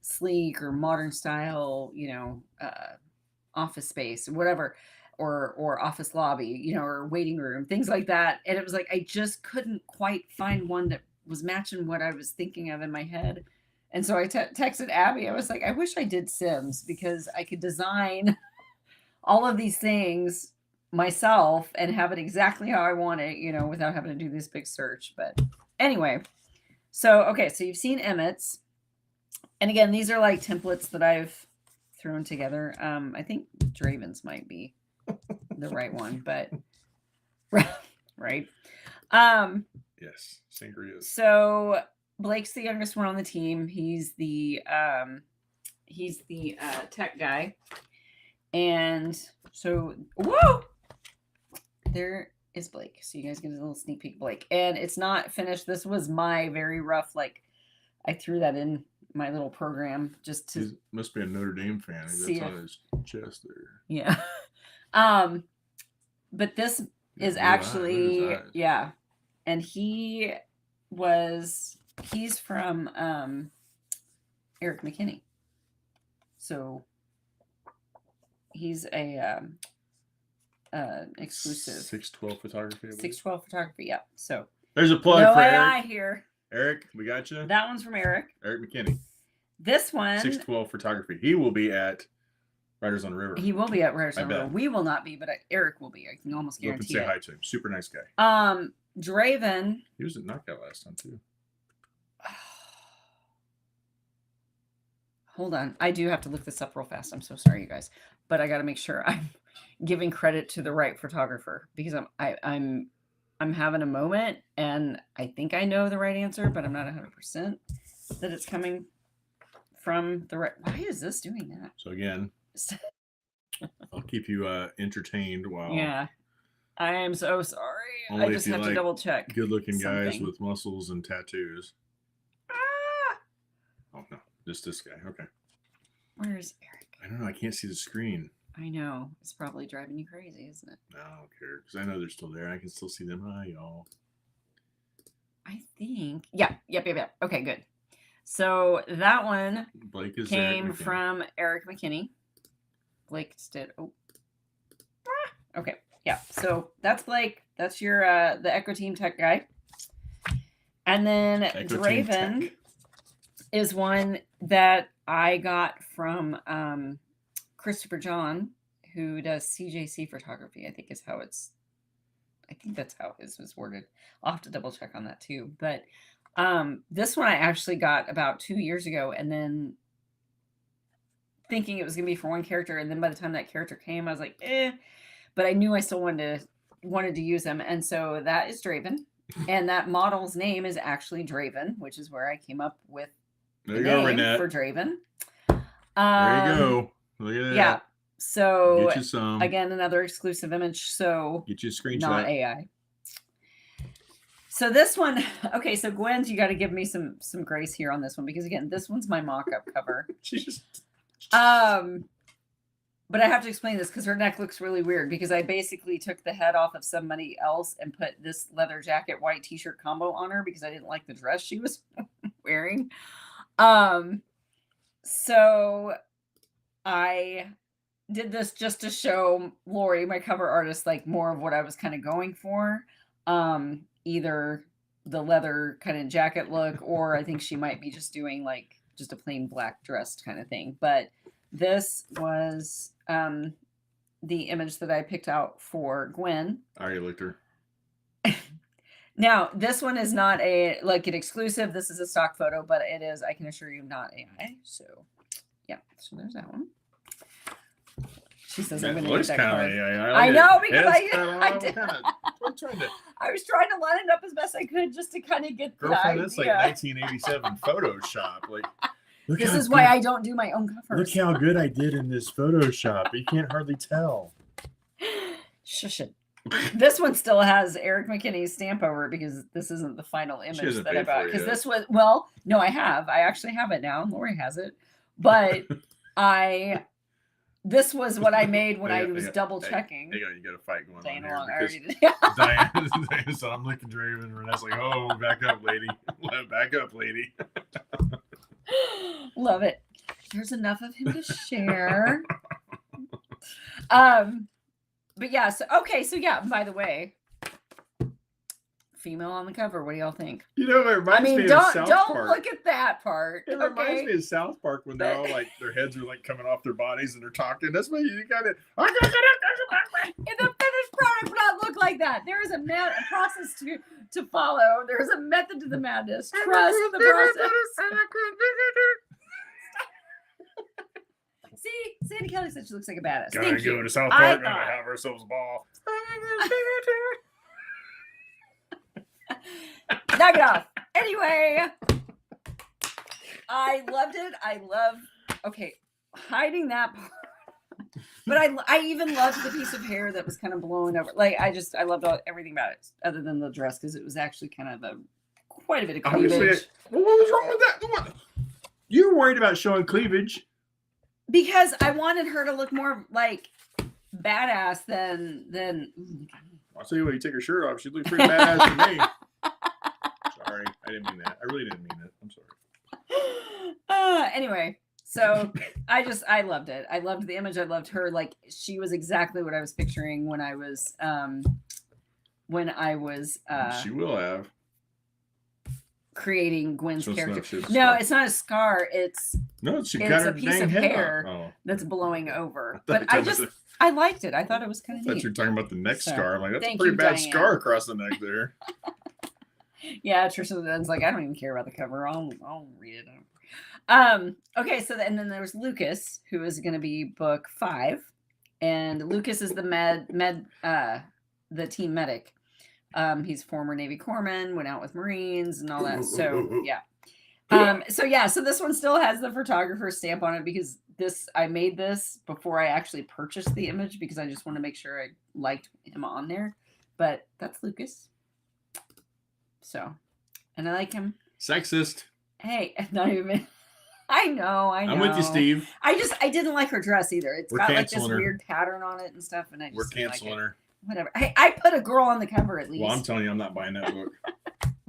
sleek or modern style, office space or whatever, or office lobby, or waiting room, things like that. And it was like I just couldn't quite find one that was matching what I was thinking of in my head. And so I texted Abby. I was like, I wish I did Sims because I could design all of these things myself and have it exactly how I want it, without having to do this big search. But anyway, so you've seen Emmett's. And again, these are like templates that I've thrown together. I think Draven's might be the right one, but right. Yes, Sangria is. So Blake's the youngest one on the team. He's the tech guy. And so, whoa, there is Blake. So you guys get a little sneak peek of Blake. And it's not finished. This was my very rough, I threw that in my little program just to. He must be a Notre Dame fan. That's on his chest there. Yeah. But this is actually, yeah. And he's from Eric McKinney. So he's a exclusive 612 photography. 612 photography, yeah. So there's a plug no for AI Eric. here. Eric, we got you. That one's from Eric. Eric McKinney. This one 612 photography. He will be at Riders on the River. He will be at Riders on the River. We will not be, but Eric will be. I can almost guarantee say hi to him. Super nice guy. Draven. He was at Knockout last time too. Hold on. I do have to look this up real fast. I'm so sorry, you guys. But I got to make sure I'm giving credit to the right photographer because I'm having a moment and I think I know the right answer, but I'm not 100% that it's coming from the right. Why is this doing that? So again, I'll keep you entertained while. Yeah. I am so sorry. I just have to double check. Good-looking guys with muscles and tattoos. Oh no. Just this guy. Okay. Where's Eric? I don't know. I can't see the screen. I know. It's probably driving you crazy, isn't it? No, I don't care. Because I know they're still there. I can still see them. Hi, y'all. I think. Yeah. Yep. Okay, good. So that one Blake is came from Eric McKinney. Blake did. Oh. Okay. Yeah. So that's Blake. That's your the Echo Team tech guy. And then Draven is one that I got from Christopher John, who does CJC photography. I think that's how his was worded. I'll have to double check on that too. But this one I actually got about 2 years ago, and then thinking it was gonna be for one character, and then by the time that character came, I was like, but I knew I still wanted to use them, and so that is Draven, and that model's name is actually Draven, which is where I came up with. There you go, Renette. For Draven. There you go. Look at that. Yeah. So get you some. Again, another exclusive image. So get you a screenshot. Not AI. So this one, okay. So Gwen's, you got to give me some grace here on this one because again, this one's my mock-up cover. She just. But I have to explain this because her neck looks really weird because I basically took the head off of somebody else and put this leather jacket, white t-shirt combo on her because I didn't like the dress she was wearing. So I did this just to show Lori, my cover artist, like more of what I was kind of going for. Either the leather kind of jacket look, or I think she might be just doing like just a plain black dress kind of thing. But this was the image that I picked out for Gwen. I already looked her. Now, this one is not an exclusive. This is a stock photo, but it is, I can assure you, not AI. So, yeah. So there's that one. She says I'm going to use that card. I know because I did. I was trying to line it up as best I could just to kind of get girlfriend. That's like 1987 Photoshop. Like, this is why I don't do my own covers. Look how good I did in this Photoshop. You can't hardly tell. Shush it. This one still has Eric McKinney's stamp over it because this isn't the final image that I bought. Because this was, well, no, I have. I actually have it now. Lori has it. But this was what I made when I was double checking. Hang on, you got a fight going Diana on Long, here. I already did. Diane said, I'm looking Draven. And Renee's like, oh, back up, lady. Back up, lady. Love it. There's enough of him to share. But yeah, so yeah, by the way, female on the cover. What do y'all think? You know, it reminds me of South Park. Don't look at that part. It reminds me of South Park when they're all like, their heads are like coming off their bodies and they're talking. That's what you got to. And the finished product would not look like that. There is a process to follow. There is a method to the madness. Trust the process. See, Sandy Kelly said she looks like a badass. Gotta go to South Park and have ourselves a ball. Knock it off. Anyway, I loved it. Hiding that part. But I even loved the piece of hair that was kind of blowing over. Like, I loved everything about it other than the dress because it was actually kind of quite a bit of cleavage. What was wrong with that? You were worried about showing cleavage. Because I wanted her to look more like badass than. I'll tell you what, you take her shirt off, she looks pretty badass to me. Sorry, I didn't mean that. I really didn't mean that. I'm sorry. Anyway, so I loved it. I loved the image. I loved her. Like, she was exactly what I was picturing when I was she will have creating Gwen's character. No, it's not a scar. It's a piece of hair that's blowing over. But I liked it. I thought it was kind of neat. I thought you were talking about the neck scar. I'm like, that's a pretty bad scar across the neck there. Yeah, Trisha then's like, I don't even care about the cover. I'll read it. Okay, so and then there's Lucas, who is going to be book 5, and Lucas is the the team medic. He's former Navy corpsman, went out with Marines and all that. So yeah. So this one still has the photographer's stamp on it because I made this before I actually purchased the image because I just want to make sure I liked him on there. But that's Lucas. So, and I like him. Sexist. Hey, not even. I know. I'm with you, Steve. I didn't like her dress either. It's got like this weird pattern on it and stuff, and we're canceling her. Whatever. Hey, I put a girl on the cover at least. Well, I'm telling you, I'm not buying that book.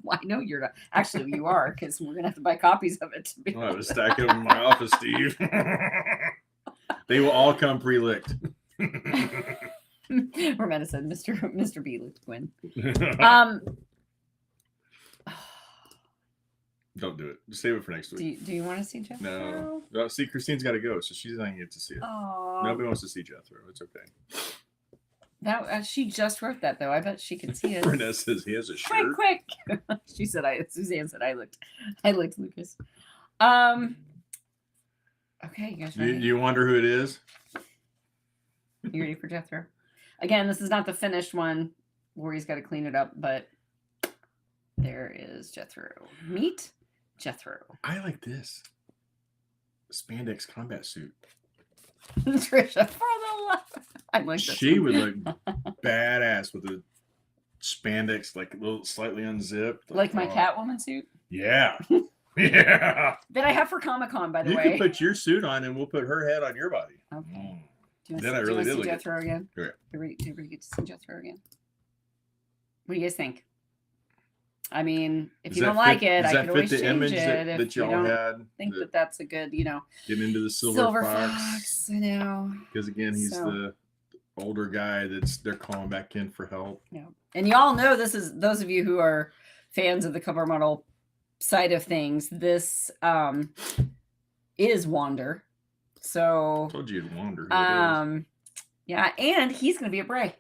Well, I know you're not. Actually, you are, because we're gonna have to buy copies of it. I'll have to stack them in my office, Steve. They will all come pre-licked. Rometta said, Mr. B licked Gwen. Don't do it. Just save it for next week. Do you want to see Jethro? No. See, Christine's got to go, so she's not going to get to see it. Aww. Nobody wants to see Jethro. It's okay. That she just wrote that though. I bet she could see it. Renee says he has a shirt. Quick. She said Suzanne said I licked Lucas. Okay, you guys ready? Do you wonder who it is? You ready for Jethro? Again, this is not the finished one. Lori's got to clean it up, but there is Jethro. Meet Jethro. I like this spandex combat suit. Trisha, for the love. I like this. She would look badass with a spandex, like a little slightly unzipped. Like my oh, Catwoman suit Yeah. Yeah. that I have for Comic-Con, by the You way. can put your suit on and we'll put her head on your body. Okay. Do Then I really do did you look see at Jethro again? Yeah. Did we get to see Jethro again? What do you guys think? I mean, if Does you don't that like fit- it, does I that could fit always the change image it. that If you y'all don't had? think that that's a good, getting into the Silver Fox. I know. Because again, he's So- the older guy they're calling back in for help. Yeah. And y'all know this is those of you who are fans of the cover model side of things. This is Wander. So I told you you'd wander. Who it is. yeah, and he's gonna be at Bray.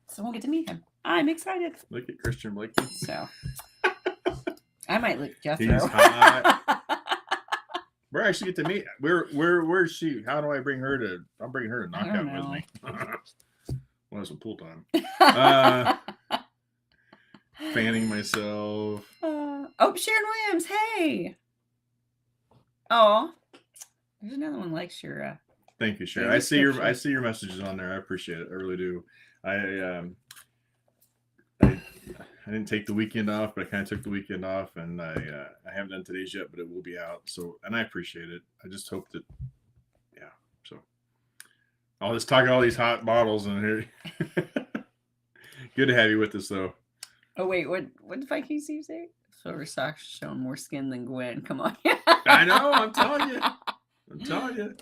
So we'll get to meet him. I'm excited. Look at Christian Blakey. So I might look Jethro. He's hot. We're actually get to meet. Where's she? How do I bring her to? I'm bringing her to I don't knockout with know. me. We'll have some pool time. Fanning myself. Oh, Sharon Williams. Hey. Oh, there's another one like your. Thank you, Sharon. Thank I you, see your Christian. I see your messages on there. I appreciate it. I really do. I didn't take the weekend off, but I kind of took the weekend off, and I haven't done today's yet, but it will be out. So, and I appreciate it. I just hope that, yeah. So, I'll just talk all these hot bottles in here. Good to have you with us, though. Oh wait, what did Viking Steve say? Silver Sox showing more skin than Gwen. Come on. I know. I'm telling you. I'm telling you.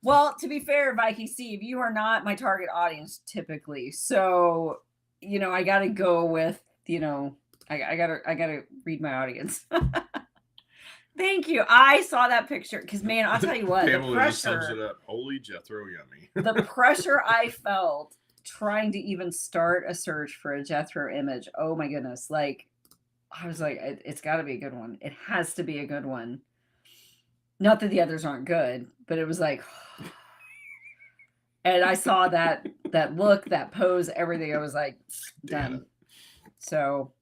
Well, to be fair, Viking Steve, you are not my target audience typically. So, I got to go with, I gotta read my audience. Thank you. I saw that picture because, man, I'll tell you what, the Pamela just sums pressure, it up. Holy Jethro, yummy. the pressure I felt trying to even start a search for a Jethro image. Oh my goodness. Like, I was like, it's got to be a good one. It has to be a good one. Not that the others aren't good, but it was like, and I saw that look, that pose, everything. I was like, done. Yeah. So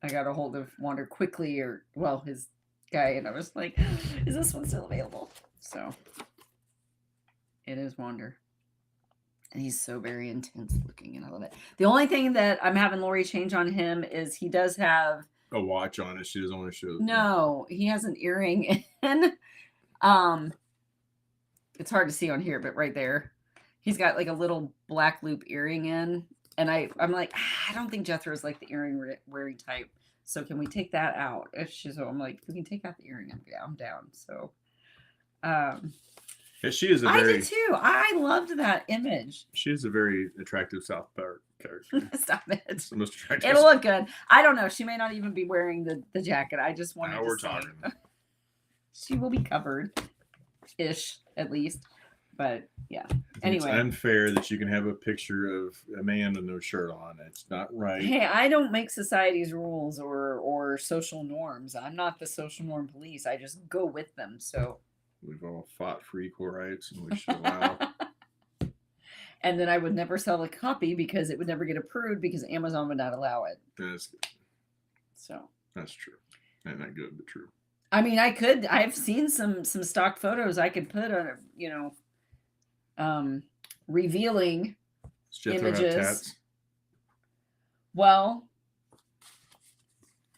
I got a hold of Wander quickly, his guy, and I was like, is this one still available? So it is Wander. And he's so very intense looking, and I love it. The only thing that I'm having Lori change on him is he does have A watch on it. She doesn't want to show. no, he has an earring in. It's hard to see on here, but right there, he's got like a little black loop earring in, and I'm like, I don't think Jethro's like the earring wearing type. So can we take that out? So I'm like, we can take out the earring. I'm down. So, Yeah, she is a I very. did too. I loved that image. She is a very attractive South Park character. Stop it. It's the most attractive. It'll look good. I don't know. She may not even be wearing the jacket. I just wanted Now to we're say talking. she will be covered, ish at least. But yeah. It's Anyway. unfair that you can have a picture of a man with no shirt on. It's not right. Hey, I don't make society's rules or social norms. I'm not the social norm police. I just go with them. So We've all fought for equal rights, and we should allow. and then I would never sell a copy because it would never get approved because Amazon would not allow it. So That's true. Not good, but true. I mean, I've seen some stock photos I could put on revealing Does Jethro have images. tats? Well,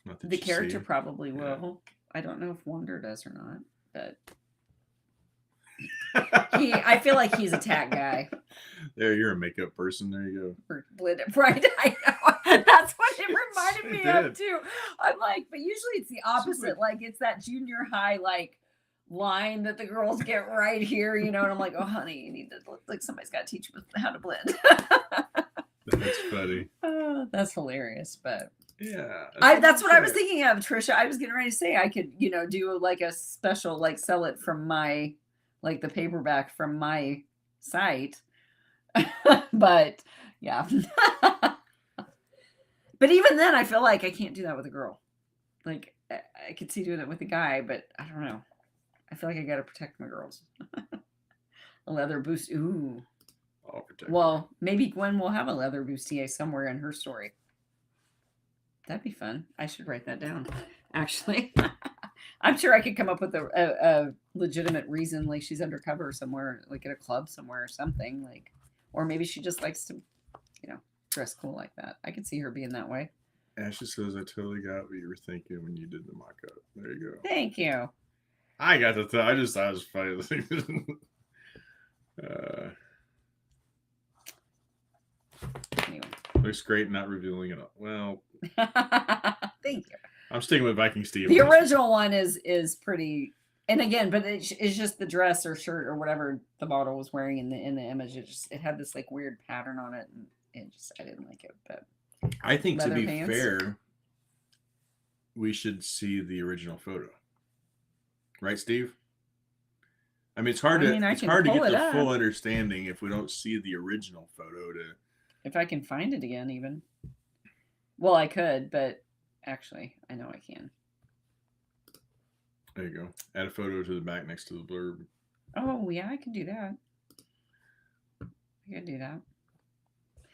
Not that the you character see. probably Yeah. will. I don't know if Wander does or not, but I feel like he's a tat guy. There, you're a makeup person. There you Right, I know. That's what it reminded me It of did. too. I'm like, but usually it's the opposite. Like it's that junior high line that the girls get right here, And I'm like, oh honey, you need to look like somebody's got to teach you how to blend. go. That's funny. That's hilarious, but Yeah. that's what I was thinking of, Trisha. I was getting ready to say I could, do like a special, sell it from my, the paperback from my site. But yeah. But even then, I feel like I can't do that with a girl. Like I could see doing it with a guy, but I don't know. I feel like I got to protect my girls. A leather boost. Ooh. I'll protect. Well, maybe Gwen will have a leather bustier somewhere in her story. That'd be fun. I should write that down. Actually, I'm sure I could come up with a legitimate reason, like she's undercover somewhere, like at a club somewhere or something, or maybe she just likes to, dress cool like that. I could see her being that way. Ashley says, I totally got what you were thinking when you did the mock up. There you go. Thank you. I got the I just thought it was funny. Anyway. Looks great, not revealing it all. Well, thank you. I'm sticking with Viking Steve. The original one is pretty, and again, but it's just the dress or shirt or whatever the model was wearing in the image. It had this like weird pattern on it, and I didn't like it. But I think to be pants. fair, we should see the original photo, right, Steve? I mean, it's hard to get the full understanding if we don't see the original photo. If I can find it again, even. Well, I could, but actually, I know I can. There you go. Add a photo to the back next to the blurb. Oh yeah, I can do that. I can do that.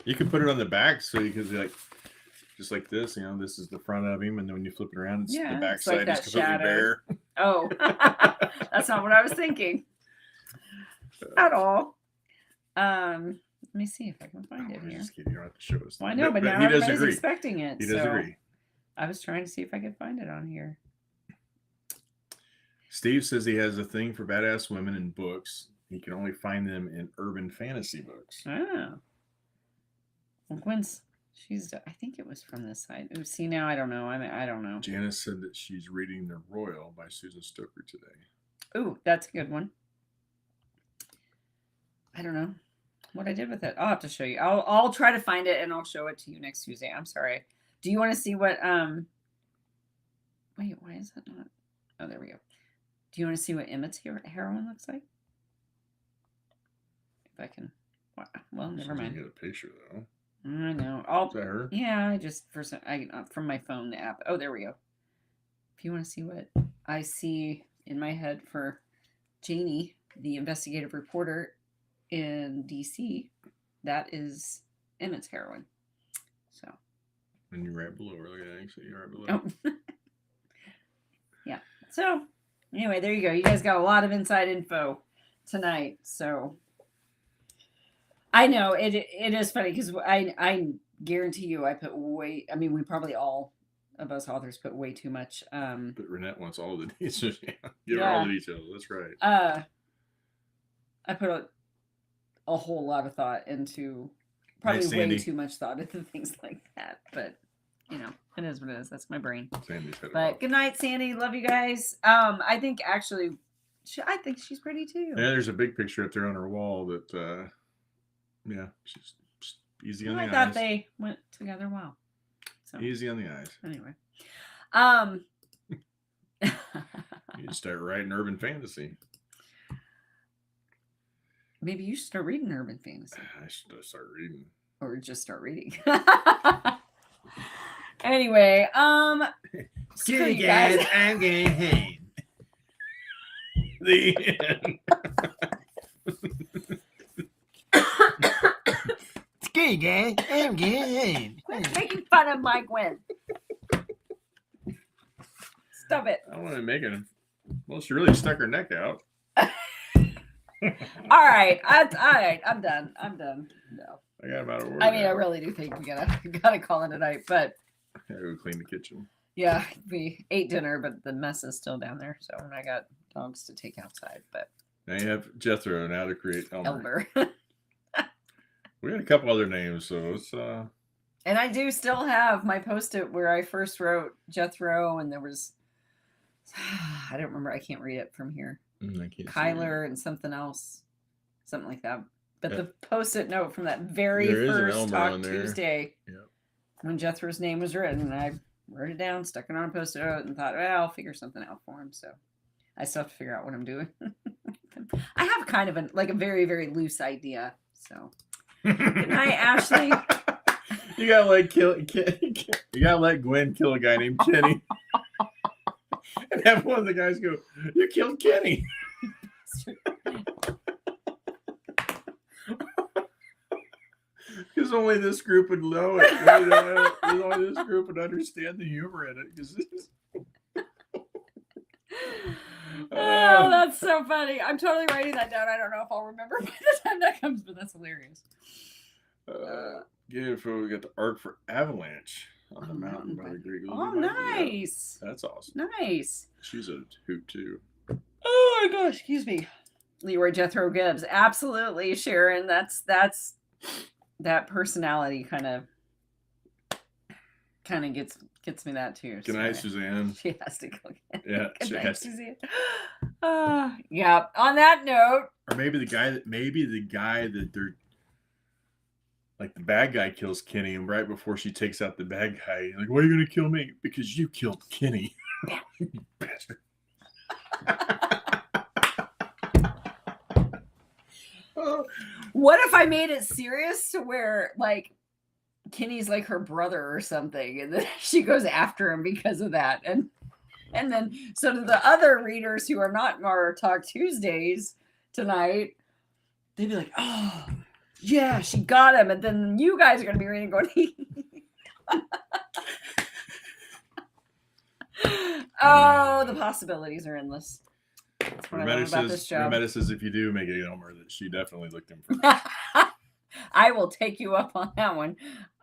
You can put it on the back so you can be like, just like this. You know, this is the front of him, and then when you flip it around, it's the back side is completely bare. Oh, that's not what I was thinking at all. Let me see if I can find it here. Just kidding. You don't have to show us. Well, I know, but now everybody's expecting it. He does agree. I was trying to see if I could find it on here. Steve says he has a thing for badass women in books. He can only find them in urban fantasy books. Oh. Well, Gwen's, I think it was from this side. Oh, see, now I don't know. I don't know. Janice said that she's reading The Royal by Susan Stoker today. Oh, that's a good one. I don't know what I did with it. I'll have to show you. I'll try to find it and I'll show it to you next Tuesday. I'm sorry. Do you want to see what wait, why is that not? Oh, there we go. Do you want to see what Emmett's heroine looks like? If I can. Well, never mind. Get a picture though. I know. Is that her? Yeah, I just from my phone the app. Oh, there we go. If you want to see what I see in my head for Janie, the investigative reporter in DC, that is Emmett's heroine. So. And you're right below her. Look at that. So you're right below. Oh. Yeah. So anyway, there you go. You guys got a lot of inside info tonight. So I know it is funny because I guarantee you I put way. I mean, we probably all of us authors put way too much. But Renette wants all the details. Give her all the details. That's right. I put a whole lot of thought into probably way too much thought into things like that. But you know, it is what it is. That's my brain. But good night, Sandy. Love you guys. I think actually, I think she's pretty too. Yeah, there's a big picture up there on her wall that. Yeah, she's easy on the eyes. I thought they went together well. So easy on the eyes. Anyway, you start writing urban fantasy. Maybe you should start reading urban fantasy. I should start reading, or just start reading. Anyway, see you guys. I'm going home. The end. Screw guys, I'm going home. Quit making fun of my Gwen. Stop it. I want to make it. Well, she really stuck her neck out. All right. I'm done. No. I got about a word. I mean, I really do think we gotta call it a night, but I gotta clean the kitchen. Yeah, we ate dinner, but the mess is still down there. So I got dogs to take outside. But now you have Jethro now to create Elmer. We had a couple other names, so it's And I do still have my post-it where I first wrote Jethro, and there was I don't remember. I can't read it from here. Kyler and something else, something like that. But the post-it note from that very first Talk Tuesday, when Jethro's name was written, I wrote it down, stuck it on a post-it note, and thought, well, I'll figure something out for him. So I still have to figure out what I'm doing. I have kind of a very, very loose idea. So good night, Ashley. You gotta let Gwen kill a guy named Kenny. And have one of the guys go, you killed Kenny. Because only this group would know it. Only this group would understand the humor in it. Oh, that's so funny. I'm totally writing that down. I don't know if I'll remember by the time that comes, but that's hilarious. Get info. We got the Arc for Avalanche on the mountain by the Great Oh, Lily. Yeah, nice. that's awesome. Nice. She's a hoot too. Oh my gosh, excuse me. Leroy Jethro Gibbs. Absolutely, Sharon. That's that personality kind of gets me that too. Good night, Suzanne. She has to go get Yeah, Good she night, has to. Suzanne. Yeah. On that note, Or maybe the guy that they're like, the bad guy kills Kenny, and right before she takes out the bad guy, like, why are you gonna kill me? Because you killed Kenny. You bastard. what if I made it serious to where like Kenny's like her brother or something, and then she goes after him because of that, and then so to the other readers who are not in our Talk Tuesdays tonight, they'd be like, oh yeah, she got him, and then you guys are gonna be reading going, oh, the possibilities are endless. That's what I love about this job. Remetta says if you do make a Elmer, that she definitely looked him first. I will take you up on that one.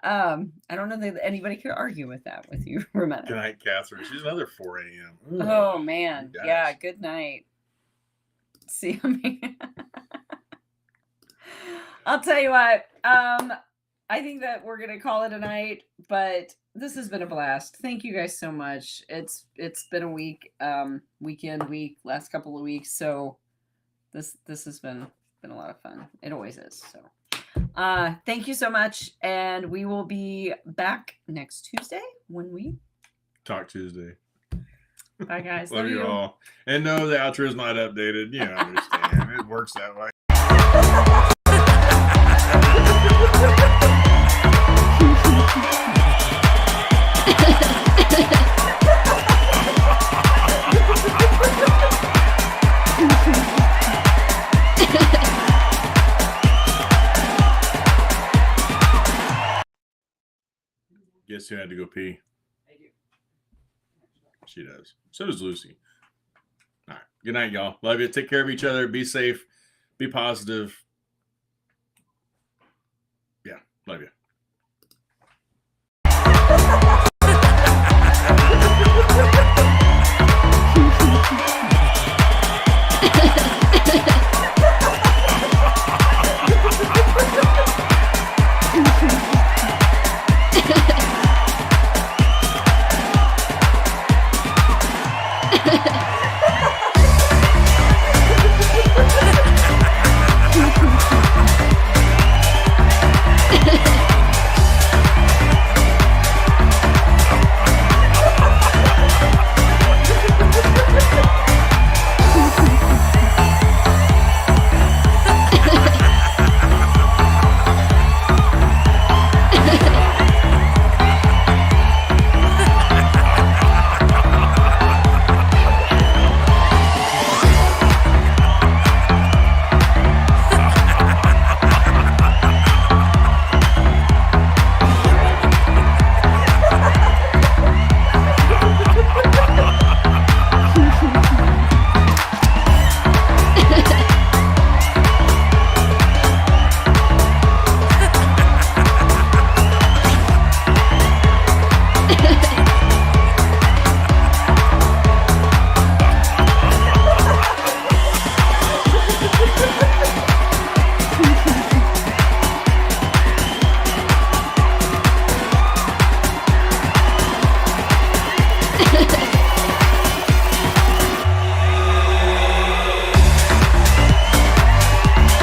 I don't know that anybody could argue with that with you, Rometta. Good night, Catherine. She's another 4 a.m. Oh man, you guys. yeah. Good night. See, I mean, I'll tell you what. I think that we're gonna call it a night, but this has been a blast. Thank you guys so much. It's been a week, week, last couple of weeks. So this has been a lot of fun. It always is. So thank you so much. And we will be back next Tuesday when we Talk Tuesday. Bye guys. Love you all. And no, the outro is not updated. You understand. It works that way. Guess who had to go pee? I do. She does. So does Lucy. All right. Good night, y'all. Love you. Take care of each other. Be safe. Be positive. Yeah. Love you. Ha ha ha!